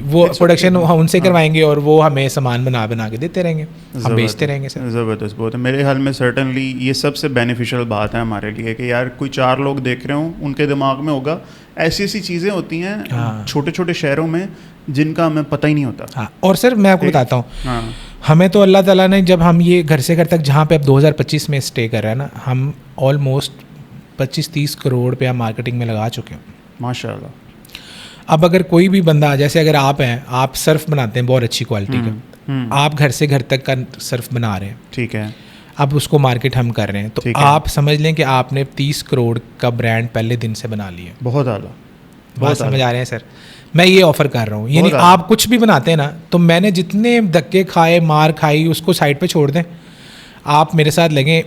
وہ پروڈکشن ان سے کروائیں گے, اور وہ ہمیں سامان بنا کے دیتے رہیں گے, ہم بیچتے رہیں گے سر. زبردست بہت ہے. میرے خیال میں سرٹنلی یہ سب سے بینیفیشیل بات ہے ہمارے لیے کہ یار کوئی 4 لوگ دیکھ رہے ہوں, ان کے دماغ میں ہوگا ایسی ایسی چیزیں ہوتی ہیں چھوٹے چھوٹے شہروں میں جن کا ہمیں پتہ ہی نہیں ہوتا. اور سر میں آپ کو بتاتا ہوں, ہمیں تو اللہ تعالیٰ نے جب ہم یہ گھر سے گھر تک جہاں پہ اب 2025 میں اسٹے کر رہے ہیں نا, ہم آلموسٹ 25-30 کروڑ پہ ہم مارکیٹنگ میں لگا چکے ہیں. ماشاء اللہ. اب اگر کوئی بھی بندہ, جیسے اگر آپ ہیں, آپ صرف بناتے ہیں بہت اچھی کوالٹی کا, آپ گھر سے گھر تک کا صرف بنا رہے ہیں, ٹھیک ہے, اب اس کو مارکیٹ ہم کر رہے ہیں, تو آپ سمجھ لیں کہ آپ نے 30 کروڑ کا برانڈ پہلے دن سے بنا لیا. بہت اعلیٰ, بہت سمجھ آ رہے ہیں سر. میں یہ آفر کر رہا ہوں, یعنی آپ کچھ بھی بناتے ہیں نا, تو میں نے جتنے دھکے کھائے, مار کھائی, اس کو سائڈ پہ چھوڑ دیں, آپ میرے ساتھ لگیں,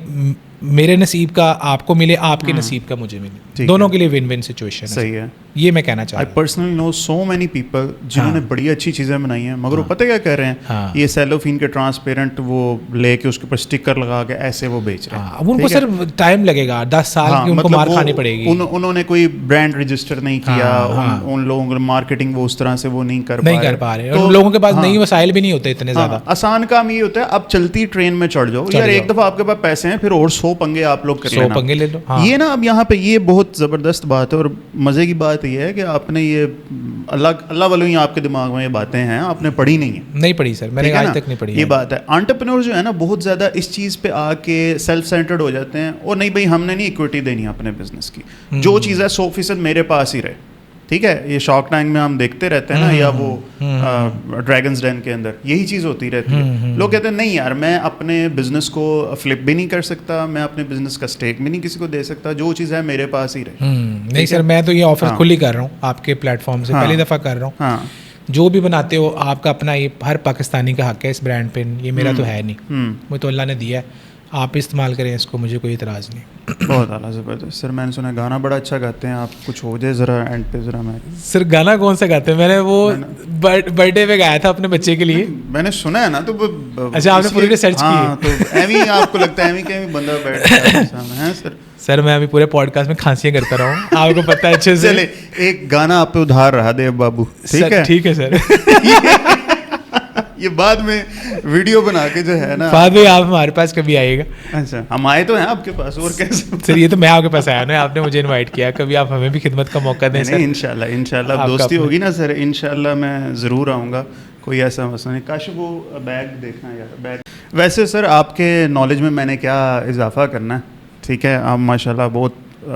میرے نصیب کا آپ کو ملے, آپ کے نصیب کا مجھے ملے, دونوں کے لیے ون ون سچویشن ہے. صحیح ہے, یہ میں کہنا چاہتا ہوں. I personally know so many people جنہوں نے بڑی اچھی چیزیں بنائی ہیں, مگر وہ پتہ کیا کہہ رہے ہیں, یہ سیلوفین کے ٹرانسپیرنٹ وہ لے کے اس کے اوپر اسٹکر لگا کے ایسے وہ بیچ رہے ہیں. ان کو سر ٹائم لگے گا, 10 سال کی ان کو مار کھانی پڑے گی. انہوں نے کوئی برانڈ رجسٹر نہیں کیا, ان لوگوں کو مارکیٹنگ وہ اس طرح سے وہ نہیں کر پا رہے, ان لوگوں کے پاس نئی وسائل بھی نہیں ہوتے اتنے زیادہ. آسان کام یہ ہوتا ہے, اب چلتی ٹرین میں چڑھ جاؤ یار, ایک دفعہ آپ کے پاس پیسے ہیں, پھر اور 100 پنگے آپ لوگ کر لینا, 100 پنگے لے لو. یہ نا اب یہاں پہ یہ بہت زبردست بات ہے, اور مزے کی بات یہ ہے کہ آپ نے یہ اللہ والوں ہی آپ کے دماغ میں یہ باتیں ہیں, آپ نے پڑھی نہیں ہیں. نہیں پڑھی سر, میں نے آج تک نہیں پڑھی. یہ بات ہے, انٹرپرینور جو ہے نا بہت زیادہ اس چیز پہ آ کے سیلف سینٹرڈ ہو جاتے ہیں, اور نہیں بھائی ہم نے نہیں ایکوٹی دینی اپنے بزنس کی, جو چیز ہے 100% میرے پاس ہی رہے. ٹھیک ہے, یہ شارک ٹینک میں ہم دیکھتے رہتے ہیں نا, یا وہ ڈریگنز ڈین کے اندر یہی چیز ہوتی رہتی ہے. لوگ کہتے ہیں نہیں یار میں اپنے بزنس کو فلپ بھی نہیں کر سکتا, میں اپنے بزنس کا اسٹیک بھی نہیں کسی کو دے سکتا, جو چیز ہے میرے پاس ہی رہے. نہیں سر, میں تو یہ آفر کھلی کر رہا ہوں آپ کے پلیٹ فارم سے, پہلی دفعہ کر رہا ہوں. جو بھی بناتے ہو آپ کا اپنا, یہ ہر پاکستانی کا حق ہے اس برانڈ پہ, یہ میرا تو ہے نہیں, مجھے تو اللہ نے دیا ہے, آپ استعمال کریں اس کو, مجھے کوئی اعتراض نہیں. بہت اعلیٰ, زبردست. سر میں نے سنا گانا بڑا اچھا گاتے ہیں آپ, کچھ ہو جائے ذرا اینڈ پہ ذرا. میں سر گانا کون سا گاتے ہیں؟ میں نے وہ برتھ ڈے پہ گایا تھا اپنے بچے کے لیے. میں نے سنا ہے نا, تو اچھا آپ نے پوری ریسرچ کی ہے؟ تو ایویں آپ کو لگتا ہے ایویں کہ بندہ بیٹھتا ہے سر. سر میں ابھی پورے پوڈ کاسٹ میں کھانسیاں کرتا رہا ہوں, آپ کو پتہ ہے اچھے سے. چلے ایک گانا آپ پہ ادھار رہا دیو بابو, ٹھیک ہے سر. یہ بعد میں ویڈیو بنا کے جو ہے نا, بعد میں آپ ہمارے پاس کبھی آئیے گا. اچھا ہم آئے تو ہیں آپ کے پاس, اور کیسے سر؟ یہ تو میں آپ کے پاس آیا نا, آپ نے مجھے انوائٹ کیا, کبھی آپ ہمیں بھی خدمت کا موقع دیں سر. انشاءاللہ اب دوستی ہوگی نا سر, انشاءاللہ میں ضرور آؤں گا, کوئی ایسا مسئلہ نہیں. کاش وہ بیگ دیکھنا یار, بیگ. ویسے سر آپ کے نالج میں میں نے کیا اضافہ کرنا ہے, ٹھیک ہے, آپ ماشاءاللہ بہت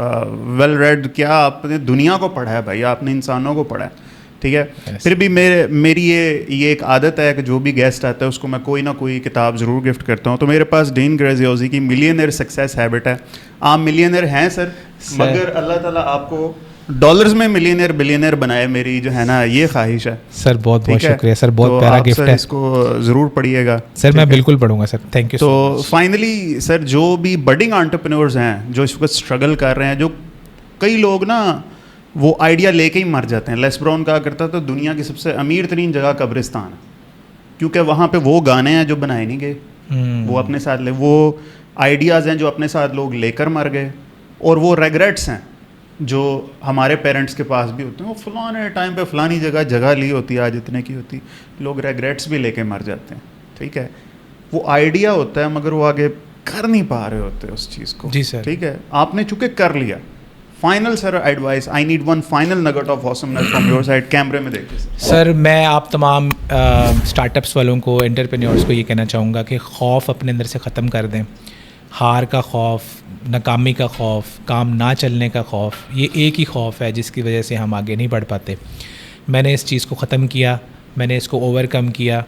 ویل ریڈ, کیا آپ نے دنیا کو پڑھا ہے بھائی, آپ نے انسانوں کو پڑھا ہے, ٹھیک ہے. پھر بھی میری یہ ایک عادت ہے کہ جو بھی گیسٹ آتا ہے اس کو میں کوئی نہ کوئی کتاب ضرور گفٹ کرتا ہوں. تو میرے پاس ڈین گریزیوزی کی ملینئر سکسیس ہیبٹ ہے. آپ ملینئر ہیں سر, مگر اللہ تعالیٰ آپ کو ڈالرز میں ملینئر بلینئر بنائے, میری جو ہے نا یہ خواہش ہے سر. بہت بہت شکریہ سر, بہت پیارا گفٹ ہے. اس کو ضرور پڑھیے گا سر, میں بالکل پڑھوں گا سر, تھینک یو. تو فائنلی سر, جو بھی بڈنگ انٹرپرینورز ہیں جو اس وقت اسٹرگل کر رہے ہیں, جو کئی لوگ نا وہ آئیڈیا لے کے ہی مر جاتے ہیں. لیس براؤن کہا کرتا تو دنیا کی سب سے امیر ترین جگہ قبرستان ہے, کیونکہ وہاں پہ وہ گانے ہیں جو بنائے نہیں گئے, وہ اپنے ساتھ وہ آئیڈیاز ہیں جو اپنے ساتھ لوگ لے کر مر گئے, اور وہ ریگریٹس ہیں جو ہمارے پیرنٹس کے پاس بھی ہوتے ہیں. وہ فلاں ٹائم پہ فلانی جگہ لی ہوتی ہے, آج اتنے کی ہوتی, لوگ ریگریٹس بھی لے کے مر جاتے ہیں. ٹھیک ہے, وہ آئیڈیا ہوتا ہے مگر وہ آگے کر نہیں پا رہے ہوتے اس چیز کو. جی سر. ٹھیک ہے, آپ نے چونکہ کر لیا. Final sir advice, I need one final nugget of awesomeness from your side, کیمرے میں دیکھیں سر. میں آپ تمام اسٹارٹ اپس والوں کو, انٹرپرینیورس کو یہ کہنا چاہوں گا کہ خوف اپنے اندر سے ختم کر دیں. ہار کا خوف, ناکامی کا خوف, کام نہ چلنے کا خوف, یہ ایک ہی خوف ہے جس کی وجہ سے ہم آگے نہیں بڑھ پاتے. میں نے اس چیز کو ختم کیا, میں نے اس کو اوور کم کیا,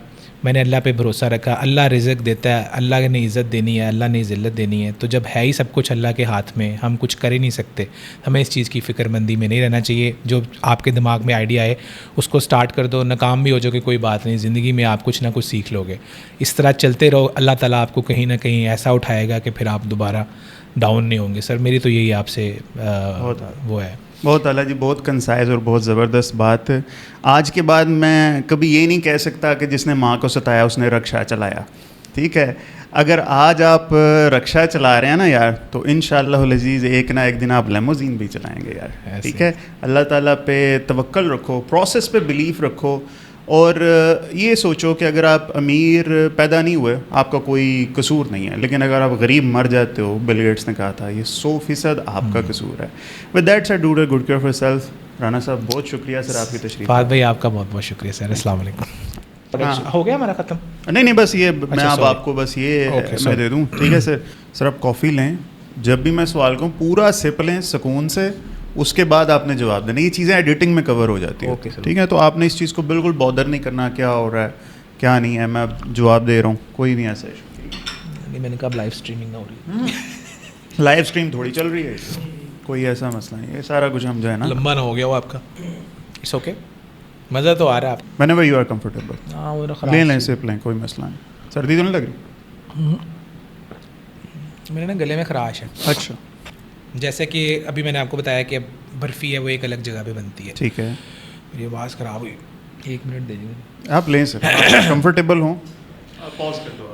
میں نے اللہ پہ بھروسہ رکھا. اللہ رزق دیتا ہے, اللہ نے عزت دینی ہے, اللہ نے ذلت دینی ہے. تو جب ہے ہی سب کچھ اللہ کے ہاتھ میں, ہم کچھ کر ہی نہیں سکتے. ہمیں اس چیز کی فکر مندی میں نہیں رہنا چاہیے. جو آپ کے دماغ میں آئیڈیا ہے اس کو سٹارٹ کر دو, ناکام بھی ہو جاؤ کہ کوئی بات نہیں, زندگی میں آپ کچھ نہ کچھ سیکھ لو گے. اس طرح چلتے رہو, اللہ تعالیٰ آپ کو کہیں نہ کہیں ایسا اٹھائے گا کہ پھر آپ دوبارہ ڈاؤن نہیں ہوں گے. سر میری تو یہی آپ سے وہ ہے. بہت اعلیٰ جی, بہت کنسائز اور بہت زبردست بات. آج کے بعد میں کبھی یہ نہیں کہہ سکتا کہ جس نے ماں کو ستایا اس نے رکشا چلایا. ٹھیک ہے, اگر آج آپ رکشا چلا رہے ہیں نا یار, تو انشاءاللہ العزیز ایک نہ ایک دن آپ لیموزین بھی چلائیں گے یار. ٹھیک ہے, اللہ تعالیٰ پہ توکل رکھو, پروسیس پہ بلیف رکھو, اور یہ سوچو کہ اگر آپ امیر پیدا نہیں ہوئے آپ کا کوئی قصور نہیں ہے, لیکن اگر آپ غریب مر جاتے ہو, بل گیٹس نے کہا تھا, یہ 100% آپ کا قصور ہے. With that said, do good care for self. Rana صاحب بہت شکریہ سر آپ کی تشریف. فہد بھائی آپ کا بہت بہت شکریہ سر. السلام علیکم. ہو گیا ہمارا ختم؟ نہیں بس یہ میں اب آپ کو بس یہ میں دے دوں. ٹھیک ہے سر. سر آپ کافی لیں, جب بھی میں سوال کروں پورا سپ لیں سکون سے, اس کے بعد آپ نے جواب دینا. یہ چیزیں ایڈیٹنگ میں کور ہو جاتی ہیں, ٹھیک ہے. تو آپ نے اس چیز کو بالکل بادر نہیں کرنا کیا ہو رہا ہے کیا نہیں ہے, میں جواب دے رہا ہوں, کوئی نہیں ایسا ایشو. میں نے کہا لائیو اسٹریمنگ نہ ہو رہی, لائیو اسٹریم تھوڑی چل رہی ہے, کوئی ایسا مسئلہ نہیں, یہ سارا کچھ ہم جو ہے نا لمبا نہ ہو گیا وہ آپ کا. اٹس اوکے, مزہ تو آ رہا ہے آپ. whenever you are comfortable. ہاں وہ لے لیں سپ لیں, کوئی مسئلہ نہیں. سردی تو نہیں لگ رہی؟ میرے نا گلے میں خراش ہے. اچھا, جیسے کہ ابھی میں نے آپ کو بتایا کہ برفی ہے وہ ایک الگ جگہ پہ بنتی ہے. ٹھیک ہے, یہ آواز خراب ہوئی, 1 منٹ دے دیجیے. آپ لیں سر, کمفرٹیبل ہوں, پاز کر دو.